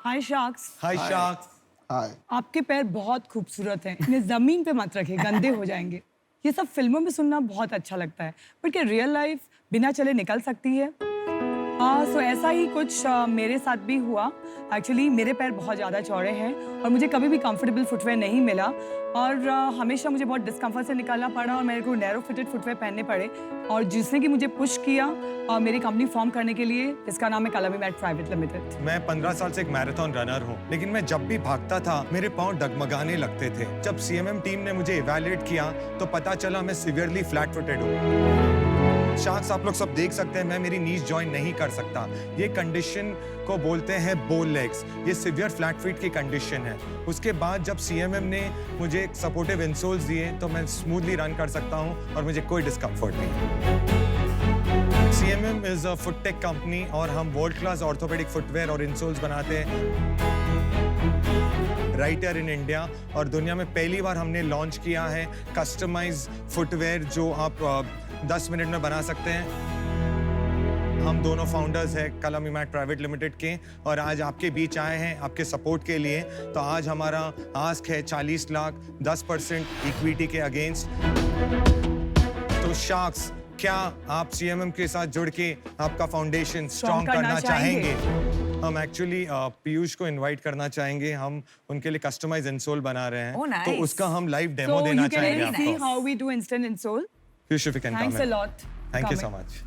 हाय sharks. हाय sharks. हाय। आपके पैर बहुत खूबसूरत हैं, इन्हें जमीन पे मत रखें, गंदे हो जाएंगे। ये सब फिल्मों में सुनना बहुत अच्छा लगता है, पर क्या रियल लाइफ बिना चले निकल सकती है? सो ऐसा ही कुछ मेरे साथ भी हुआ। एक्चुअली मेरे पैर बहुत ज़्यादा चौड़े हैं और मुझे कभी भी कंफर्टेबल फुटवेयर नहीं मिला और हमेशा मुझे बहुत डिस्कम्फर्ट से निकालना पड़ा और मेरे को नैरो फिटेड फुटवेयर पहनने पड़े और जिसने कि मुझे पुश किया और मेरी कंपनी फॉर्म करने के लिए, जिसका नाम है कलमी मैट प्राइवेट लिमिटेड। मैं 15 साल से एक मैराथन रनर हूँ, लेकिन मैं जब भी भागता था मेरे पाँव डगमगाने लगते थे। जब सीएमएम टीम ने मुझे इवैल्यूएट किया तो पता चला मैं सीवियरली फ्लैट फुटेड हूँ। शार्क्स, आप लोग सब देख सकते हैं मैं मेरी नीज जॉइन नहीं कर सकता। ये कंडीशन को बोलते हैं बोल लेग्स। ये सिवियर फ्लैट फीट की कंडीशन है। उसके बाद जब सीएमएम ने मुझे सपोर्टिव इंसोल्स दिए तो मैं स्मूथली रन कर सकता हूँ और मुझे कोई डिस्कम्फर्ट नहीं। CMM is a foot tech company और हम वर्ल्ड क्लास ऑर्थोपेडिक फुटवेयर और इंसोल्स बनाते हैं राइट हियर इन इंडिया। और दुनिया में पहली बार हमने लॉन्च किया है कस्टमाइज फुटवेयर जो आप 10 मिनट में बना सकते हैं। हम दोनों फाउंडर्स हैं कलमी मैट प्राइवेट लिमिटेड के और आज आपके बीच आए हैं आपके सपोर्ट के लिए। तो आज हमारा आस्क है 40 लाख 10% इक्विटी के अगेंस्ट। तो शार्क्स, क्या आप सीएमएम के साथ जुड़ के आपका फाउंडेशन स्ट्रॉन्ग करना चाहेंगे? हम एक्चुअली पीयूष को इनवाइट करना चाहेंगे। हम उनके लिए कस्टमाइज इंसोल बना रहे हैं तो उसका हम लाइव डेमो देना चाहेंगे आपको। See how we do instant insole. Piyush, if you can come Thanks a in. lot. Thank you so much.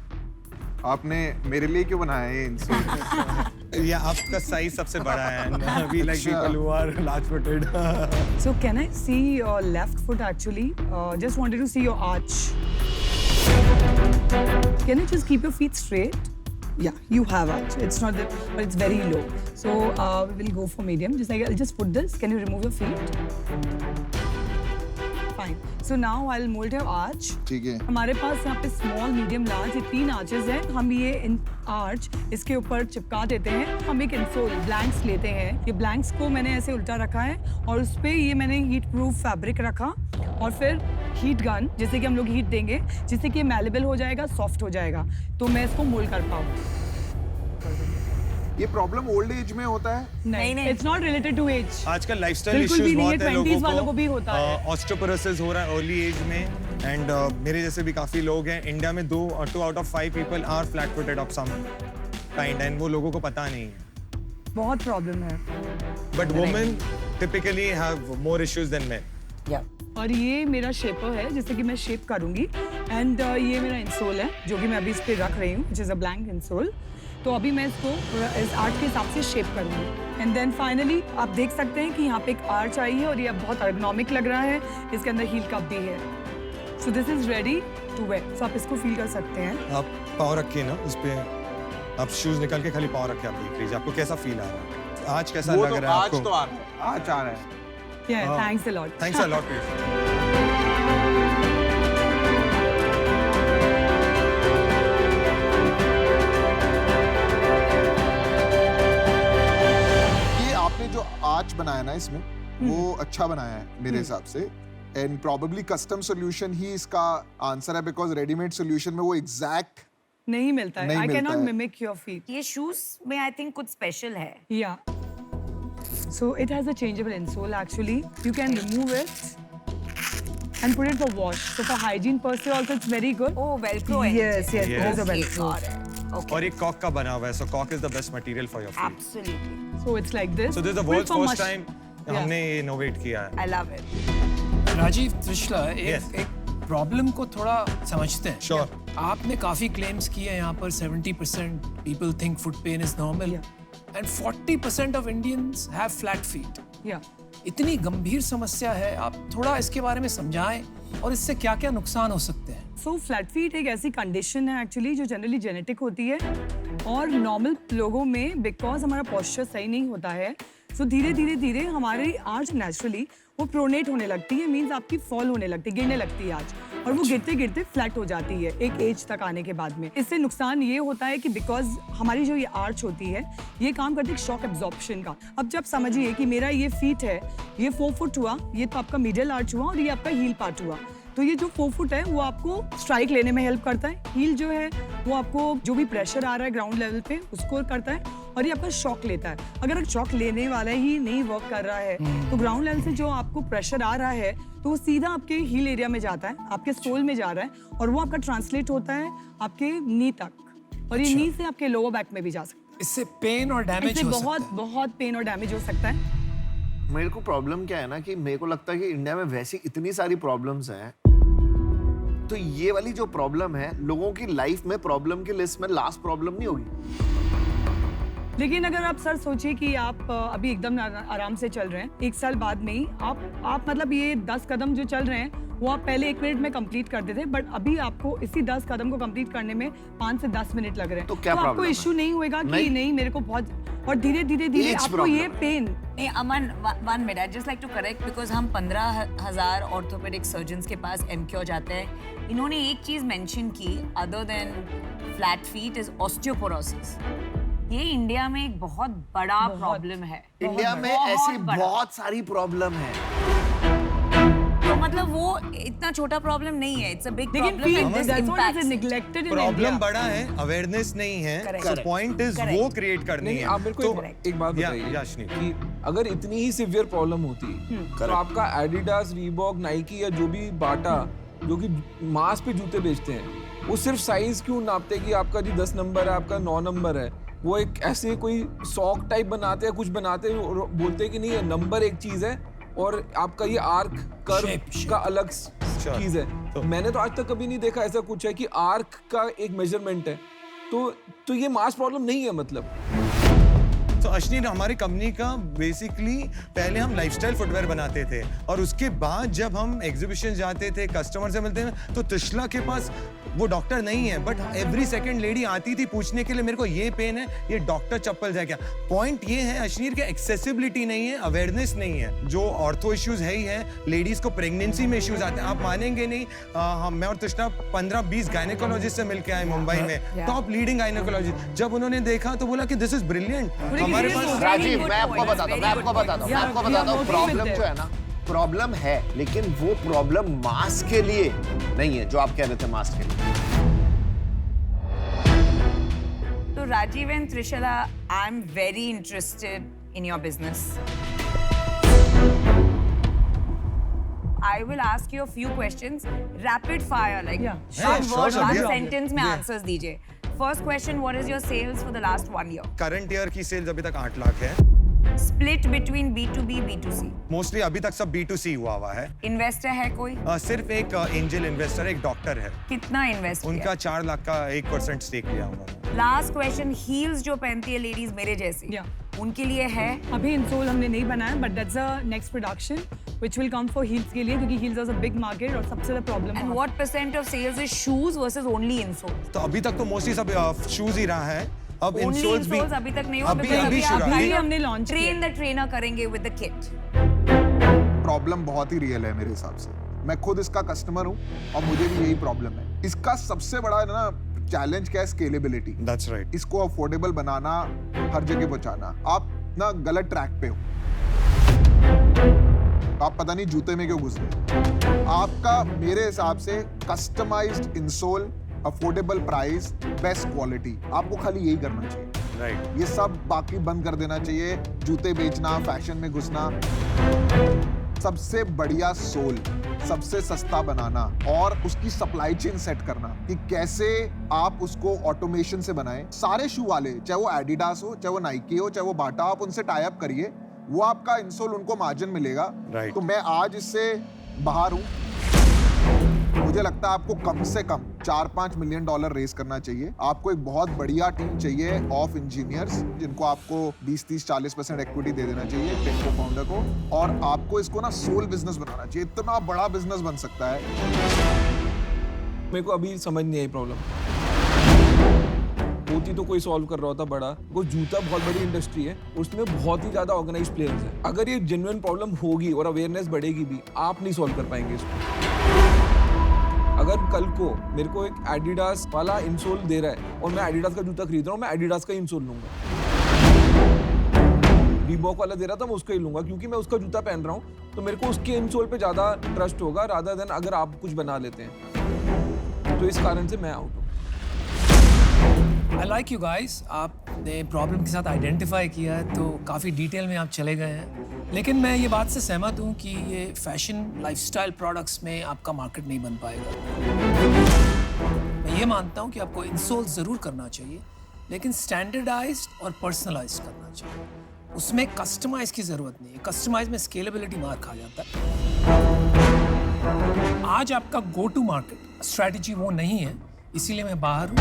आपने मेरे लिए क्यों बनाया ये इंसोल? ये आपका साइज सबसे बड़ा है। We like people who are large footed. So can I see your left foot actually? Just wanted to see your arch. Can you just keep your feet straight? Yeah, you have arch. It's not that, but it's very low. So we will go for medium. I'll just put this. Can you remove your feet? Fine. So now I'll mold your arch. ठीक है। हमारे पास यहाँ पे small, medium, large ये 3 arches हैं। हम ये इन arch इसके ऊपर चिपका देते हैं। हम एक इंसोल ब्लैंक्स लेते हैं। ये ब्लैंक्स को मैंने ऐसे उल्टा रखा है और उस पे ये मैंने हीट प्रूफ फैब्रिक रखा और फिर हीट गन, जैसे कि हम लोग हीट देंगे जिससे कि ये मैलेबल हो जाएगा, सॉफ्ट हो जाएगा, तो मैं इसको मोल्ड कर पाऊँ। ये प्रॉब्लम ओल्ड एज में होता है? नहीं, it's not related to age. आजकल लाइफस्टाइल बिल्कुल भी इश्यूज नहीं है, बहुत है 20s वालों लोगों को भी होता है। ऑस्टियोपोरोसिस हो रहा है अर्ली एज में एंड मेरे जैसे भी काफी लोग हैं। इंडिया में 2 out of 5 people are flat footed of some kind एंड वो लोगों को पता नहीं है। बहुत प्रॉब्लम है। But women typically have more issues than men. और ये मेरा शेपर है जिससे कि मैं शेप करूंगी एंड ये मेरा इंसोल है जो कि मैं अभी इस पे रख रही हूँ, which is a blank insole. तो अभी मैं इसको इस आर्च के हिसाब से शेप करूंगी एंड देन फाइनली आप देख सकते हैं कि यहाँ पे एक आर्च आई है और ये अब बहुत एर्गोनॉमिक लग रहा है। इसके अंदर हील कप भी है। So this is ready to wear. So आप इसको फील कर सकते हैं। आप पाँव रखिए ना इस पे, आप शूज निकाल के खाली पाँव रख के आप देख लीजिए आपको कैसा फील आ रहा है। आज कैसा लग रहा है आपको? आज तो आज आ रहा है। Thanks a lot. Thanks a lot. जो आर्च बनाया ना इसमें वो अच्छा बनाया है मेरे हिसाब से एंड प्रोबेबली कस्टम सॉल्यूशन ही इसका आंसर है बिकॉज रेडीमेड सॉल्यूशन में वो एग्जैक्ट नहीं मिलता है। I can not mimic your feet. ये शूज में आई थिंक कुछ स्पेशल है। या so it has a changeable insole actually. You can remove it and put it for wash. So for hygiene per se also it's very good. Oh, velcro है। Yes, it is a velcro. Okay. और ये Kock का बना हुआ है, so cock is the best material for your feet. Absolutely. So it's like this. So this is the world's first time हमने ये innovate किया है। I love it. Rajeev Trishla, Yes. एक प्रॉब्लम को थोड़ा समझते हैं। Sure. आपने काफी क्लेम्स किए यहाँ पर 70% people think foot pain is normal and 40% of Indians have flat feet. Yeah. इतनी गंभीर समस्या है, आप थोड़ा इसके बारे में समझाएं और इससे क्या-क्या नुकसान हो सकते हैं। So फ्लैट फीट एक ऐसी कंडीशन है एक्चुअली जो जनरली जेनेटिक होती है और नॉर्मल लोगों में बिकॉज हमारा पोस्चर सही नहीं होता है सो धीरे हमारी आर्च नेचुरली वो प्रोनेट होने लगती है। मीन्स आपकी फॉल होने लगती है, गिरने लगती है आर्च और वो गिरते फ्लैट हो जाती है एक एज तक आने के बाद में। इससे नुकसान ये होता है कि बिकॉज हमारी जो ये आर्च होती है ये काम करती है शॉक एब्जॉर्प्शन का। अब जब समझिए कि मेरा ये फीट है, ये 4 फुट हुआ, ये तो आपका मिडिल आर्च हुआ और ये आपका हील पार्ट हुआ। तो ये जो 4 फुट है वो आपको स्ट्राइक लेने में हेल्प करता है। हील जो है वो आपको जो भी प्रेशर आ रहा है ग्राउंड लेवल पे उसको करता है और ये आपका शॉक लेता है। अगर शॉक लेने वाला ही नहीं वर्क कर रहा है तो ग्राउंड लेवल से जो आपको प्रेशर आ रहा है तो वो सीधा आपके हील एरिया में जाता है, आपके सोल में जा रहा है और वो आपका ट्रांसलेट होता है आपके नी तक, और ये नी से आपके लोअर बैक में भी जा सकता है। इससे पेन और डैमेज इससे हो सकता बहुत है। बहुत पेन और डैमेज हो सकता है। मेरे को प्रॉब्लम क्या है ना कि मेरे को लगता है कि इंडिया में वैसी इतनी सारी प्रॉब्लम्स हैं, तो ये वाली जो प्रॉब्लम है लोगों की लाइफ में प्रॉब्लम की लिस्ट में लास्ट प्रॉब्लम नहीं होगी। लेकिन अगर आप सर सोचिए कि आप अभी एकदम आराम से चल रहे हैं, 1 साल बाद में ही आप मतलब ये 10 कदम जो चल रहे हैं वो आप पहले 1 मिनट में कंप्लीट करते थे, बट अभी आपको इसी 10 कदम को कंप्लीट करने में 5 से 10 मिनट लग रहे हैं। तो क्या आपको प्रॉब्लम है? इश्यू नहीं होएगा कि नहीं। नहीं मेरे को बहुत, और धीरे धीरे धीरे Age आपको problem ये है। पेन। नहीं Aman, 1 minute, I just like to correct, because हम 15,000 ऑर्थोपेडिक सर्जन्स के पास एमक्योर जाते हैं। इन्होंने एक चीज मेंशन की, other than flat feet, is osteoporosis. ये इंडिया में एक बहुत बड़ा प्रॉब्लम है। इंडिया में बहुत ऐसी बड़ा। बहुत सारी प्रॉब्लम है। तो मतलब वो इतना छोटा प्रॉब्लम नहीं है, इट्स अ बिग लेकिन प्रॉब्लम। नेग्लेक्टेड इन प्रॉब्लम बड़ा है, अवेयरनेस नहीं है, Correct. तो पॉइंट इज Correct. वो क्रिएट करनी नहीं है। आप मेरे को तो एक बात या- बताइए याशनी। कि अगर इतनी ही सिवियर प्रॉब्लम होती तो आपका एडिडास, रीबॉक, नाइकी या जो भी बाटा जो कि मास पे जूते बेचते हैं वो सिर्फ साइज क्यों नापते कि आपका जी 10 नंबर है, आपका 9 नंबर है। वो एक ऐसे कोई सॉक टाइप बनाते हैं, कुछ बनाते हैं और बोलते हैं कि नहीं ये नंबर एक चीज है और आपका ये आर्क कर्व का अलग चीज है। तो- मैंने तो आज तक कभी नहीं देखा ऐसा कुछ है कि आर्क का एक मेजरमेंट है। तो ये मास प्रॉब्लम नहीं है मतलब। तो अश्नीर, हमारी कंपनी का बेसिकली पहले हम लाइफस्टाइल फुटवेयर बनाते थे और उसके बाद जब हम एग्जीबिशन जाते थे, कस्टमर से मिलते हैं, तो तिशला के पास वो डॉक्टर नहीं है, बट एवरी सेकंड लेडी आती थी पूछने के लिए मेरे को ये पेन है, ये डॉक्टर चप्पल है क्या। पॉइंट ये है अश्नीर के एक्सेसिबिलिटी नहीं है, अवेयरनेस नहीं है। जो ऑर्थो इश्यूज है ही है, लेडीज को प्रेगनेंसी में इश्यूज आते हैं, आप मानेंगे नहीं। मैं और तिशला 15-20 गायनेकोलॉजिस्ट से मिलके आए मुंबई में, टॉप लीडिंग गायनेकोलॉजिस्ट। जब उन्होंने देखा तो बोला कि दिस इज ब्रिलियंट। हमारे पास राजीव, मैं आपको बताता हूँ, प्रॉब्लम जो है ना, प्रॉब्लम है, लेकिन वो प्रॉब्लम मास के लिए नहीं है जो आप कह रहे थे मास के लिए। तो Rajeev and Trishla, I am very interested in your business. I will ask you a few questions, rapid fire, like Yeah. one sure, word, sure, one yeah. sentence में answers दीजिए। First question, what is your sales for the last 1 year? Current year की sales अभी तक 8 लाख है। Split between B2B, B2C. Mostly अभी तक सब B2C हुआ है। Investor है कोई? सिर्फ एक एंजल इन्वेस्टर, एक डॉक्टर है, कितना इन्वेस्ट उनका 4 लाख का 1% स्टेक लिया उन्होंने। लास्ट क्वेश्चन, हील्स जो पहनती है लेडीज मेरे जैसी, Yeah. उनके लिए है? अभी इंसोल हमने नहीं बनाया, but that's a next production which will come for heels के लिए, क्योंकि heels is a big market और सबसे ज्यादा problem and what percent of sales is shoes versus only insole? तो अभी तक तो मोस्टली सब शूज ही रहा है। अब ओनली इंसोल्स भी इंसोल्स अभी तक नहीं हुआ, अभी because अभी आप शुरू अभी हमने launch ट्रेन द ट्रेनर करेंगे विद द किट। प्रॉब्लम बहुत ही रियल है मेरे हिसाब से। मैं खुद इसका कस्टमर हूँ और मुझे भी यही प्रॉब्लम है। इसका सबसे बड़ा ना चैलेंज क्या है? स्केलेबिलिटी। That's right. इसको अफोर्डेबल बनाना, हर जगह पहुंचाना। आप ना गलत ट्रैक पे हो, आप पता नहीं जूते में क्यों घुस गए। आपका मेरे हिसाब से customised insole, affordable price, best quality, आपको खाली यही करना चाहिए। राइट। ये सब बाकी बंद कर देना चाहिए। जूते बेचना, फैशन में घुसना। सबसे बढ़िया सोल, सबसे सस्ता बनाना और उसकी सप्लाई चेन सेट करना कि कैसे आप उसको ऑटोमेशन से बनाएं। सारे शू वाले, चाहे वो एडिडास हो, चाहे वो नाइकी हो, चाहे वो बाटा, आप उनसे टाई अप करिए, वो आपका इंसोल उनको मार्जिन मिलेगा। Right. तो मैं आज इससे बाहर हूं। मुझे लगता है आपको कम से कम $4-5 मिलियन रेज करना चाहिए। आपको एक बहुत बढ़िया टीम चाहिए ऑफ इंजीनियर्स, जिनको आपको 20-30-40% इक्विटी दे देना चाहिए टेक्को फाउंडर को, और आपको इसको ना सोल बिजनेस बनाना चाहिए। इतना बड़ा बिजनेस बन सकता है। मेरे को अभी समझ नहीं आई प्रॉब्लम। होती तो कोई सॉल्व कर रहा होता बड़ा। वो जूता बहुत बड़ी इंडस्ट्री है, उसमें बहुत ही ज्यादा ऑर्गेनाइज्ड प्लेयर्स हैं। अगर ये जेन्युइन प्रॉब्लम होगी और अवेयरनेस बढ़ेगी भी, आप नहीं सॉल्व कर पाएंगे इसको। अगर कल को मेरे को एक एडिडास वाला इंसोल दे रहा है और मैं एडिडास का जूता खरीद रहा हूँ, मैं एडिडास का इंसोल लूंगा। रीबॉक वाला दे रहा था, मैं उसका ही लूंगा, क्योंकि मैं उसका जूता पहन रहा हूँ, तो मेरे को उसके इंसोल पे ज्यादा ट्रस्ट होगा रादर देन अगर आप कुछ बना लेते हैं। तो इस कारण से मैं आउट हूँ। I like you guys. आपने प्रॉब्लम के साथ आइडेंटिफाई किया है तो काफ़ी डिटेल में आप चले गए हैं, लेकिन मैं ये बात से सहमत हूँ कि ये फैशन लाइफस्टाइल प्रोडक्ट्स में आपका मार्केट नहीं बन पाएगा। मैं ये मानता हूँ कि आपको इंसोल ज़रूर करना चाहिए, लेकिन स्टैंडर्डाइज्ड और पर्सनलाइज्ड करना चाहिए। उसमें कस्टमाइज की ज़रूरत नहीं है। कस्टमाइज में स्केलेबिलिटी मार खा जाता है। आज आपका गो टू मार्केट स्ट्रैटेजी वो नहीं है, इसीलिए मैं बाहर हूँ,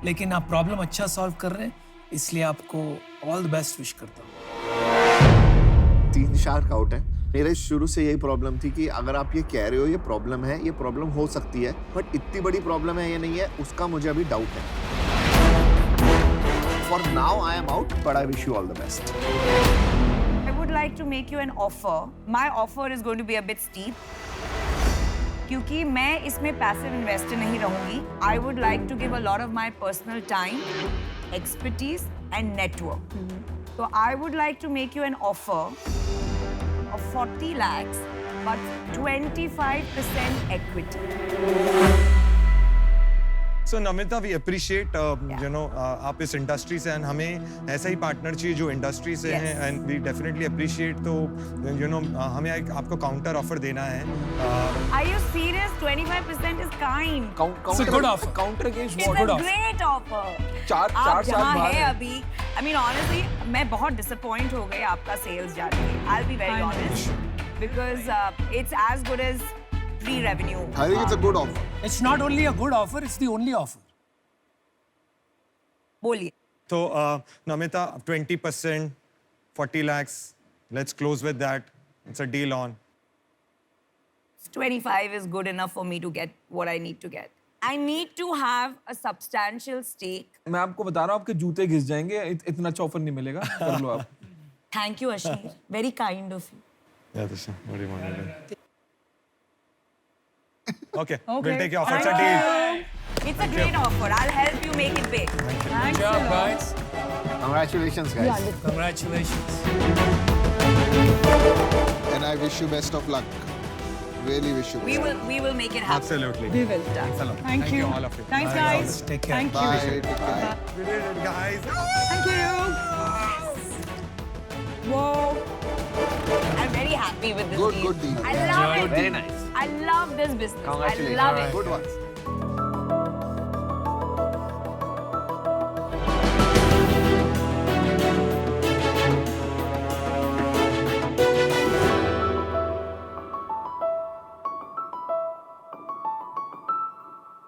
लेकिन आप प्रॉब्लम अच्छा सॉल्व कर रहे हैं, इसलिए आपको ऑल द बेस्ट विश करता हूँ। 3 शार्क आउट है। मेरे शुरू से यही प्रॉब्लम थी कि अगर आप ये कह रहे हो ये प्रॉब्लम है, ये प्रॉब्लम हो सकती है, बट इतनी बड़ी प्रॉब्लम है ये नहीं है, उसका मुझे अभी डाउट है। For now I am out, but I wish you all the best. I would like to make you an offer. My offer is going to be a bit steep. क्योंकि मैं इसमें passive investor नहीं रहूंगी. I would like to give a lot of my personal time, expertise and network. So I would like to make you an offer of 40 lakhs, but 25% equity. So Namita, we appreciate you know आप इस industry से हैं, हमें ऐसा ही partner चाहिए जो industry से हैं, एंड वी डेफिनेटली अप्रिशिएट। तो यू नो हमें आपको काउंटर ऑफर देना है। Are you serious? 25% is kind. It's a good offer. Counter against It's what? a great offer. चार आप साल जहाँ बाद हैं अभी, I mean honestly, मैं बहुत disappoint हो गई आपका sales जाके. I'll be very honest, because it's as good as pre-revenue. I think it's a good offer. It's not only a good offer, it's the only offer. बोलिए. तो Namita, 20%, 40 lakhs, let's close with that. It's a deal on. 25 is good enough for me to get what I need to get. I need to have a substantial stake. मैं आपको बता रहा हूँ आपके जूते घिस जाएंगे, इतना अच्छा ऑफर नहीं मिलेगा। कर लो आप। Thank you, Ashneer. Very kind of you. Yeah, Disha, what do you want to do? Okay, Okay. we'll take your offer. It's a deal. It's a great offer. I'll help you make it big. Thanks Good a job, lot. guys. Congratulations, guys. Congratulations. And I wish you best of luck. Really wish you best. We will make it happen. Absolutely. We will. Thanks a lot. Thank you. all of you. Thanks, Bye, guys. guys. Take care. Thank Bye. you. Take care. We did it, guys. Thank you. Whoa. I'm very happy with this Good, deal. good deal. I love it. Very nice. I love this business. I Congratulations. love it. Good ones.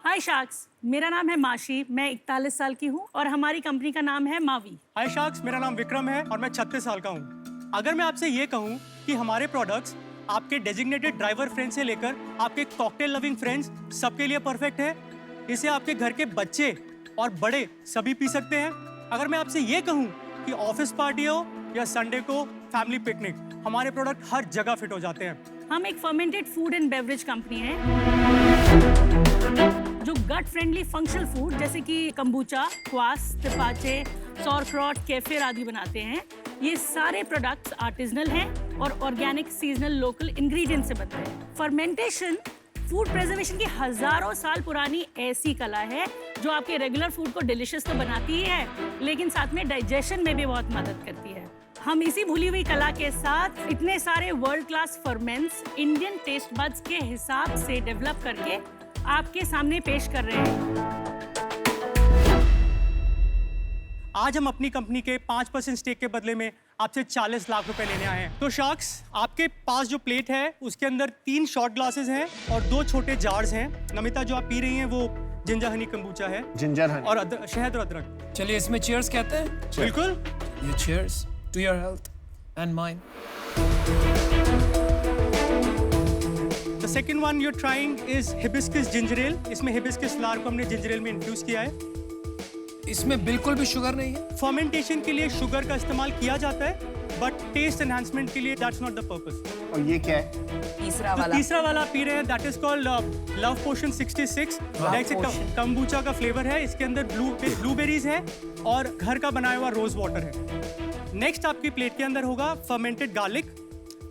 Hi sharks, मेरा नाम है माशी, मैं 41 साल की हूँ और हमारी कंपनी का नाम है मावी। हाय शार्क्स, मेरा नाम विक्रम है और मैं 36 साल का हूँ। अगर मैं आपसे ये कहूँ कि हमारे प्रोडक्ट्स आपके डेजिग्नेटेड ड्राइवर फ्रेंड से लेकर आपके कॉकटेल लविंग फ्रेंड्स सबके लिए परफेक्ट है। इसे आपके घर के बच्चे और बड़े सभी पी सकते हैं। अगर मैं आपसे ये कहूँ कि ऑफिस पार्टी हो या संडे को फैमिली पिकनिक, हमारे प्रोडक्ट हर जगह फिट हो जाते हैं। हम एक fermented food and beverage company है जो गट फ्रेंडली फंक्शनल फूड जैसे कि कंबूचा, क्वास, तिपाचे, सॉरक्रॉट, केफिर आदि बनाते हैं। ये सारे प्रोडक्ट्स आर्टिजनल हैं और ऑर्गेनिक, सीजनल, लोकल इंग्रेडिएंट से बनते हैं। फर्मेंटेशन फूड प्रिजर्वेशन की हजारों साल पुरानी ऐसी कला है जो आपके रेगुलर फूड को डिलिशियस तो बनाती ही है, लेकिन साथ में डाइजेशन में भी बहुत मदद करती है। हम इसी भूली हुई कला के साथ इतने सारे world class ferments Indian taste buds के हिसाब से डेवलप करके आपके सामने पेश कर रहे हैं। आज हम अपनी कंपनी के 5% स्टेक के बदले में आपसे 40 लाख रुपए लेने आए हैं। तो शार्क्स, आपके पास जो प्लेट है उसके अंदर 3 शॉर्ट ग्लासेस हैं और 2 छोटे जार्स हैं। नमिता, जो आप पी रही हैं वो जिंजर हनी कंबूचा है जिंजर हनी और शहद और अदरक। चलिए इसमें cheers कहते हैं। बिल्कुल। ये cheers to your health and mine. The second one you're trying is hibiscus ginger ale. इसमें hibiscus फ्लावर को हमने ginger ale में इंफ्यूज किया है। इसमें बिल्कुल भी शुगर नहीं है। फर्मेंटेशन के लिए शुगर का इस्तेमाल किया जाता है, बट टेस्ट एनहांसमेंट के लिए दैट्स नॉट द पर्पस। और ये क्या है? तीसरा तो वाला। तीसरा वाला पी रहे हैं, that is called love potion 66। Kombucha का फ्लेवर है, इसके अंदर ब्लूबेरीज है और घर का बनाया हुआ रोज वाटर है। नेक्स्ट आपकी प्लेट के अंदर होगा फर्मेंटेड गार्लिक।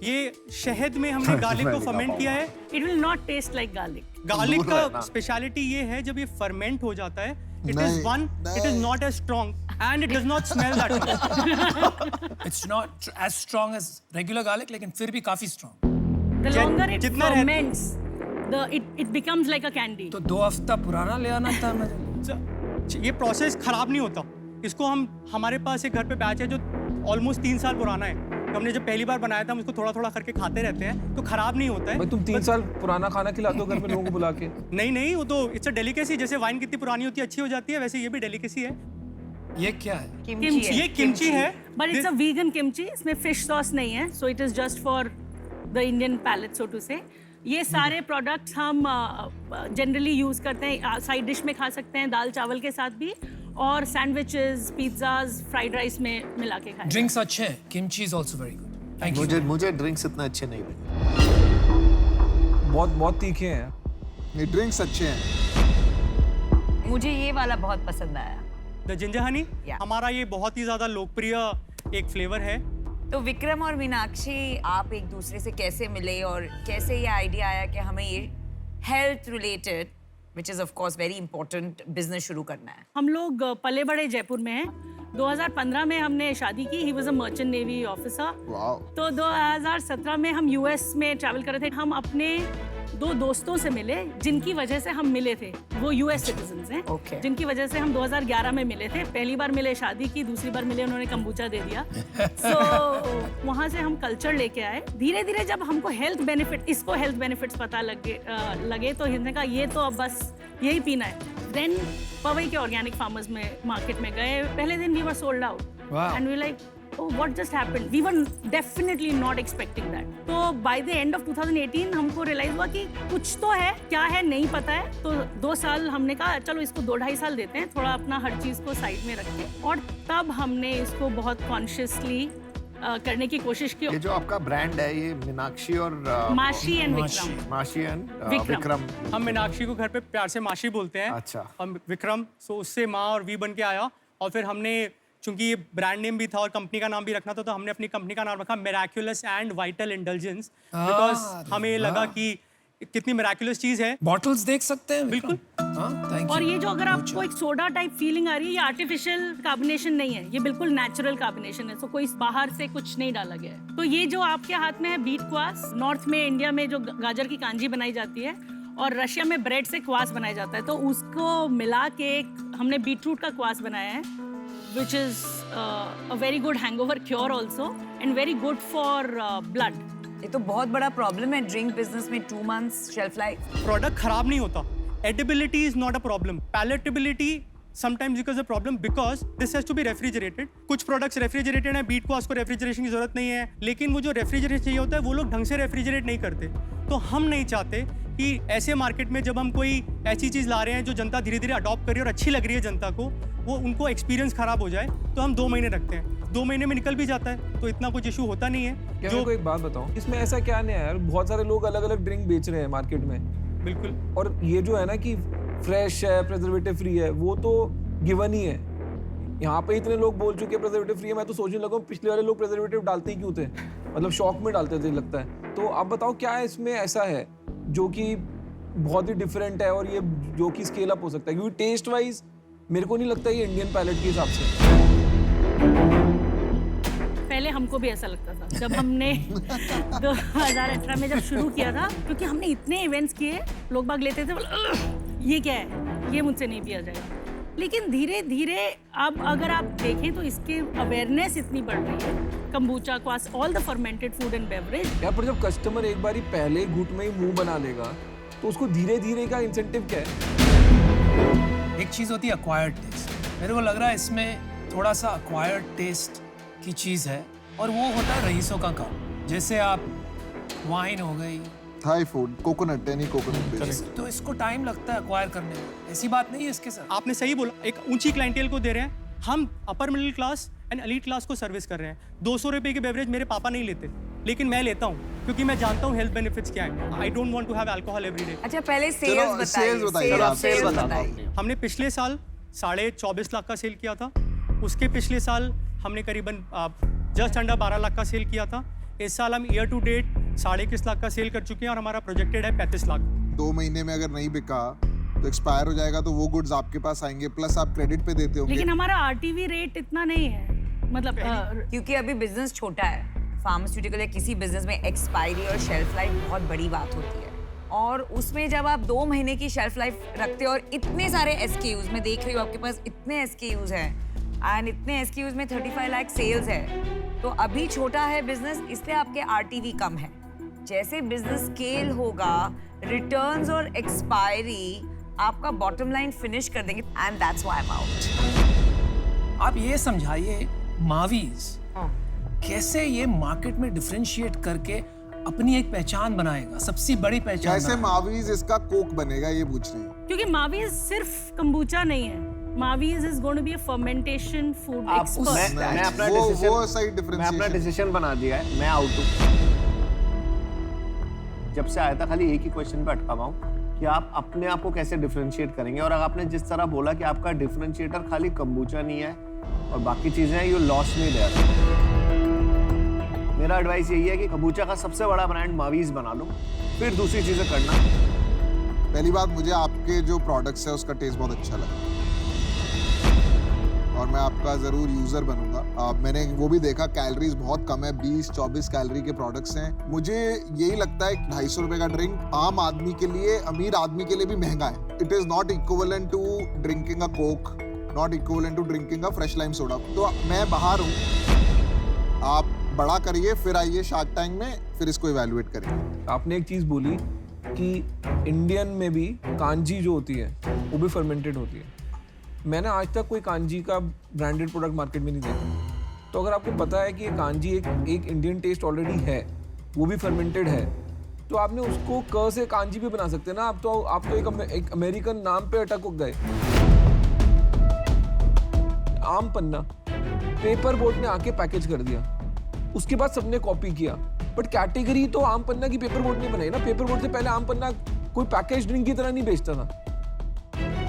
ये शहद में हमने गार्लिक को फर्मेंट किया है। It will not taste like garlic. Garlic दूर रहना। का स्पेशलिटी ये है, जब ये फर्मेंट हो जाता है It is one. It is not as strong, and it does not smell that much. It's not as strong as regular garlic, लेकिन फिर भी काफी strong. The longer it जितना रहता- ferments, it becomes like a candy. तो 2 हफ्ता पुराना ले आना था मुझे. ये प्रोसेस खराब नहीं होता. इसको हमारे पास एक घर पे बैच है जो ऑलमोस्ट 3 साल पुराना है. हमने जब पहली बार बनाया था हम उसको थोड़ा थोड़ा करके खाते रहते हैं, तो खराब नहीं होता है. भाई तुम 3 साल पुराना खाना खिलाते हो घर में लोगों को बुला के. नहीं, वो तो इट्स अ डेलिकेसी. जैसे वाइन कितनी पुरानी होती है अच्छी हो जाती है, वैसे ये भी डेलिकेसी है. ये क्या है? Kimchi है. ये किमची है. But it's a vegan kimchi. इसमें fish sauce नहीं है, so it is just for the Indian palate, so to say. ये सारे प्रोडक्ट्स हम जनरली यूज करते हैं, साइड डिश में खा सकते हैं, दाल चावल के साथ भी, और सैंडविचेस, पिज्जाज, फ्राइड राइस में मिला के खाएं. Drinks अच्छे हैं. Kimchi is also very good. Thank you. मुझे ड्रिंक्स इतना अच्छे नहीं लगे. बहुत तीखे हैं. ये ड्रिंक्स अच्छे हैं. मुझे ये वाला बहुत पसंद आया. The ginger Honey Yeah. हमारा ये बहुत ही ज्यादा लोकप्रिय एक फ्लेवर है. तो विक्रम और मीनाक्षी, आप एक दूसरे से कैसे मिले और कैसे ये आइडिया आया कि हमें ये health related, which is of course very important, business शुरू करना है? हम लोग पले बड़े जयपुर में हैं. 2015 में हमने शादी की. He was a merchant navy officer. Wow. तो 2017 में हम यूएस में ट्रैवल कर रहे थे. हम अपने 2 दोस्तों से मिले जिनकी वजह से हम मिले थे. वो यूएस सिटीजन्स हैं. Okay. जिनकी वजह से हम 2011 में मिले थे. पहली बार मिले शादी की, दूसरी बार मिले उन्होंने कंबूचा दे दिया. सो वहाँ से हम कल्चर लेके आए. धीरे धीरे जब हमको हेल्थ बेनिफिट्स पता लगे तो हमने कहा ये तो अब बस यही पीना है. देन पवई के ऑर्गेनिक फार्मर्स में मार्केट में गए. पहले दिन we were sold out. Wow. And we like, oh, what just happened? We were definitely not expecting that. तो by the end of 2018 हमको रियलाइज हुआ कि कुछ तो है, क्या है नहीं पता है. तो 2 साल हमने कहा चलो इसको 2-2.5 साल देते हैं, थोड़ा अपना हर चीज़ को साइड में रख के. और तब हमने इसको बहुत कॉन्शियसली करने की कोशिश की. ये जो आपका ब्रांड है ये मीनाक्षी और माशी एंड माशी. विक्रम. माशी एंड विक्रम. विक्रम. हम मीनाक्षी को घर पे प्यार से माशी बोलते हैं. अच्छा. हम विक्रम, सो उससे माँ और वी बन के आया. और फिर हमने, चूंकि ये ब्रांड नेम भी था और कंपनी का नाम भी रखना था, तो हमने अपनी कंपनी का नाम रखा Miraculous and vital indulgence, because हमें लगा कि कितनी मिराक्युलस चीज है. Bottles देख सकते हैं? बिल्कुल. हाँ, thank और you. ये जो अगर आपको एक सोडा टाइप फीलिंग आ रही है, ये आर्टिफिशियल कार्बोनेशन नहीं है, ये बिल्कुल नेचुरल कार्बोनेशन है. तो कोई बाहर से कुछ नहीं डाला गया है. तो ये जो आपके हाथ में है बीट क्वास, नॉर्थ में इंडिया में जो गाजर की कांजी बनाई जाती है, और रशिया में ब्रेड से क्वास बनाया जाता है. तो उसको मिला के हमने बीटरूट का क्वास बनाया है, which is a very good hangover cure also and very good for blood. ये तो बहुत बड़ा प्रॉब्लम है ड्रिंक बिजनेस में, 2 months शेल्फ लाइफ. प्रोडक्ट खराब नहीं होता. Edibility is not a problem. Palatability sometimes because a problem because this has to be refrigerated. कुछ प्रोडक्ट्स रेफ्रिजरेटेड हैं, बीट क्वास को रेफ्रिजरेशन की जरूरत नहीं है, लेकिन वो जो रेफ्रिजरेशन चाहिए होता है वो लोग ढंग से रेफ्रिजरेट नहीं करते. तो हम नहीं चाहते कि ऐसे मार्केट में जब हम कोई ऐसी चीज़ ला रहे हैं जो जनता धीरे धीरे अडॉप्ट कर रही है और अच्छी लग रही है जनता को, वो उनको एक्सपीरियंस खराब हो जाए, तो हम 2 महीने रखते हैं. 2 महीने में निकल भी जाता है, तो इतना कुछ इशू होता नहीं है. क्या मेरे को एक बात बताओ, इसमें ऐसा क्या नया है यार? बहुत सारे लोग अलग अलग ड्रिंक बेच रहे हैं मार्केट में. बिल्कुल. और ये जो है ना कि फ्रेश है, प्रिजर्वेटिव फ्री है, वो तो गिवन ही है. यहाँ पे इतने लोग बोल चुके हैं प्रिजर्वेटिव फ्री है, मैं तो सोचने लगा पिछले वाले लोग प्रिजर्वेटिव डालते ही क्यों थे, मतलब शौक में डालते थे लगता है. तो आप बताओ क्या इसमें ऐसा है जो कि बहुत ही डिफरेंट है और ये जो कि स्केल अप हो सकता है? क्योंकि टेस्ट वाइज मेरे को नहीं लगता ये इंडियन पैलेट के हिसाब से. पहले हमको भी ऐसा लगता था जब हमने 2018 में जब शुरू किया था, क्योंकि हमने इतने इवेंट्स किए, लोग बाग लेते थे, ये क्या है, ये मुझसे नहीं पिया जाएगा. लेकिन धीरे धीरे अब अगर आप देखें तो इसके अवेयरनेस इतनी बढ़ रही है. Kombucha, cos, all the fermented food and beverage. यार पर जब कस्टमर एक बार ही पहले घूट में ही मुंह बना लेगा तो उसको धीरे धीरे का इंसेंटिव क्या है? एक चीज़ होती है अक्वायर्ड टेस्ट. मेरे को लग रहा है इसमें थोड़ा सा अक्वायर्ड टेस्ट की चीज़ है, और वो होता है रईसों का काम. जैसे आप वाइन हो गई, Thai food, coconut, any coconut based. तो इसको टाइम लगता है अक्वायर करने में. ऐसी बात नहीं है इसके साथ. आपने सही बोला, एक ऊंची क्लाइंटेल को दे रहे हैं हम. Upper middle class and elite class को सर्विस कर रहे हैं. 200 रुपए के बेवरेज मेरे पापा नहीं लेते, लेकिन मैं लेता हूँ क्योंकि मैं जानता हूँ हेल्थ बेनिफिट्स क्या है. I don't want to have alcohol every day. अच्छा पहले चलो, sales बताइए, आप sales बताइए. हमने पिछले साल 24.5 लाख का सेल किया था. उसके पिछले साल हमने करीबन जस्ट अंडर 12 लाख का सेल किया था. इस साल हम ईयर टू डेट 21.5 लाख का सेल कर चुके हैं और हमारा प्रोजेक्टेड है 35 लाख. 2 महीने में अगर नहीं बिका तो एक्सपायर हो जाएगा तो वो गुड्स आपके पास आएंगे, प्लस आप क्रेडिट पे देते होंगे। लेकिन हमारा आरटीवी रेट इतना नहीं है, मतलब क्योंकि अभी बिजनेस छोटा है, फार्मास्यूटिकल या किसी बिजनेस में एक्सपायरी और शेल्फ लाइफ बहुत बड़ी बात होती है, और उसमें जब आप 2 महीने की शेल्फ लाइफ रखते हो और इतने सारे SKUs में देख रही हूँ आपके पास इतने SKUs हैं एंड इतने SKUs में 35 लाख सेल्स है, तो अभी छोटा है बिजनेस, इसलिए आपके RTV कम है। जैसे बिजनेस स्केल होगा, रिटर्न्स और एक्सपायरी आपका बॉटम लाइन फिनिश कर देंगे, and that's why I am out. आप ये समझाइए मावीज कैसे ये मार्केट में डिफरेंशिएट करके अपनी एक पहचान बनाएगा, सबसे बड़ी पहचान कैसे बनाएगा। मावीज इसका कोक बनेगा, ये पूछ रहे हैं। क्योंकि मावीज सिर्फ कंबूचा नहीं है, मावीज is going to be a fermentation food मैं एक्सपर्ट। अपना वो सही डिसीजन मैं अपना डिफरेंशिएशन। डिसीजन बना दिया है, मैं आउट हूँ। जब से आया था खाली एक ही क्वेश्चन पे अटका हुआ हूँ कि आप अपने आप को कैसे डिफरेंशिएट करेंगे, और अगर आपने जिस तरह बोला कि आपका डिफरेंशिएटर खाली कंबूचा नहीं है और बाकी चीजें हैं, यू लॉस्ट मी देयर। मेरा एडवाइस यही है कि कंबूचा का सबसे बड़ा ब्रांड मावीज बना लो, फिर दूसरी चीजें करना। पहली बात, मुझे आपके जो प्रोडक्ट्स है उसका टेस्ट बहुत अच्छा लगा और मैं आपका जरूर यूजर बनूंगा। मैंने वो भी देखा, कैलोरीज बहुत कम है, 20-24 कैलोरी के प्रोडक्ट्स हैं। मुझे यही लगता है 250 रुपए का ड्रिंक आम आदमी के लिए, अमीर आदमी के लिए भी महंगा है। It is not equivalent to drinking a coke, not equivalent to drinking a fresh lime soda. तो मैं बाहर हूँ, आप बड़ा करिए, फिर आइए शार्क टैंक में, फिर इसको इवैल्यूएट करिए। आपने एक चीज बोली कि इंडियन में भी कांजी जो होती है वो भी फर्मेंटेड होती है। मैंने आज तक कोई कांजी का ब्रांडेड प्रोडक्ट मार्केट में नहीं देखा। तो अगर आपको पता है कि ये कांजी एक इंडियन टेस्ट ऑलरेडी है, वो भी फर्मेंटेड है, तो आपने उसको क से कांजी भी बना सकते हैं ना। आप तो एक अमेरिकन नाम पे अटक गए। आम पन्ना पेपर बोट ने आके पैकेज कर दिया, उसके बाद सबने कॉपी किया, बट कैटेगरी तो आम पन्ना की पेपर बोट ने बनाई ना। पेपर बोट से पहले आम पन्ना कोई पैकेज ड्रिंक की तरह नहीं बेचता था।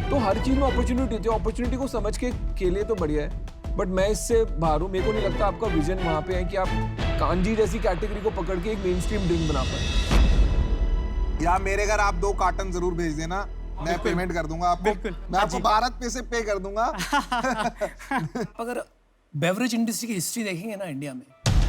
तो हर चीज में अपॉर्चुनिटी थी, अपॉर्चुनिटी को समझ के लिए तो बढ़िया है, बट मैं इससे बाहर हूँ। मेरे को नहीं लगता आपका विजन वहां पे है कि आप कांजी जैसी कैटेगरी को पकड़ के एक मेन स्ट्रीम ड्रिंक बना पाए। या मेरे घर आप 2 कार्टन जरूर भेज देना, मैं पेमेंट कर दूंगा आपको। बिल्कुल। मैं आपको भारत पे से पे कर दूंगा। अगर बेवरेज इंडस्ट्री की हिस्ट्री देखेंगे ना इंडिया में,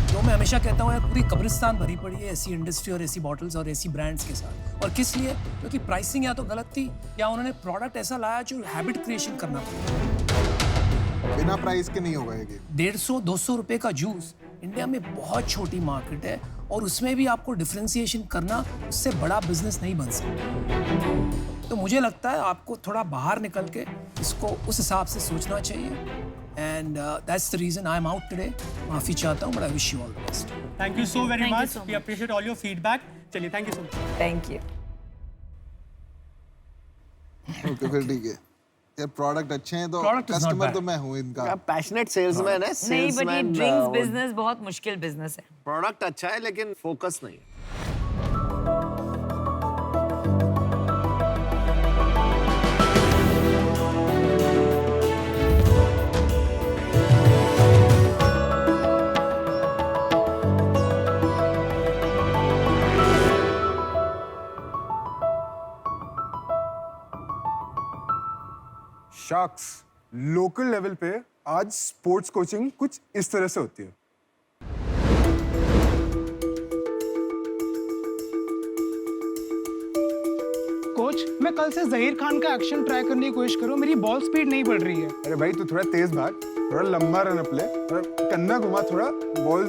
तो मैं हमेशा कहता हूँ यार पूरी कब्रिस्तान भरी पड़ी है ऐसी इंडस्ट्री और ऐसी बॉटल्स और ऐसी ब्रांड्स के साथ। और किस लिए? क्योंकि प्राइसिंग या तो गलत थी या उन्होंने प्रोडक्ट ऐसा लाया जो हैबिट क्रिएशन करना पड़ा। बिना प्राइस के नहीं होगा ये गेम। 150-200 रुपए का जूस इंडिया में बहुत छोटी मार्केट है, और उसमें भी आपको डिफरेंशिएशन करना, उससे बड़ा बिजनेस नहीं बन सकता। तो मुझे लगता है आपको थोड़ा बाहर निकल के इसको उस हिसाब से सोचना चाहिए। And that's the reason I'm out today. माफी चाहता हूँ, but I wish you all the best. Thank you so very Thank you much. so We much. appreciate all your feedback. चलिए, thank you so much. Thank you. Okay फिर ठीक है यार, product अच्छे हैं तो Product is not customer bad. तो मैं हूँ इनका। पैशनेट सेल्समैन है, नहीं, बट ये सेल्समैन। ड्रिंक्स बिजनेस बहुत मुश्किल बिजनेस है। प्रोडक्ट अच्छा है लेकिन फोकस नहीं। शार्क्स लोकल लेवल पे आज स्पोर्ट्स कोचिंग कुछ इस तरह से होती है। कोच, मैं कल से जहीर खान का एक्शन ट्राई करने की कोशिश करूं, मेरी बॉल स्पीड नहीं बढ़ रही है। अरे भाई, तू थोड़ा तेज भाग, थोड़ा लंबा रन अप ले, थोड़ा कंधा घुमा, थोड़ा बॉल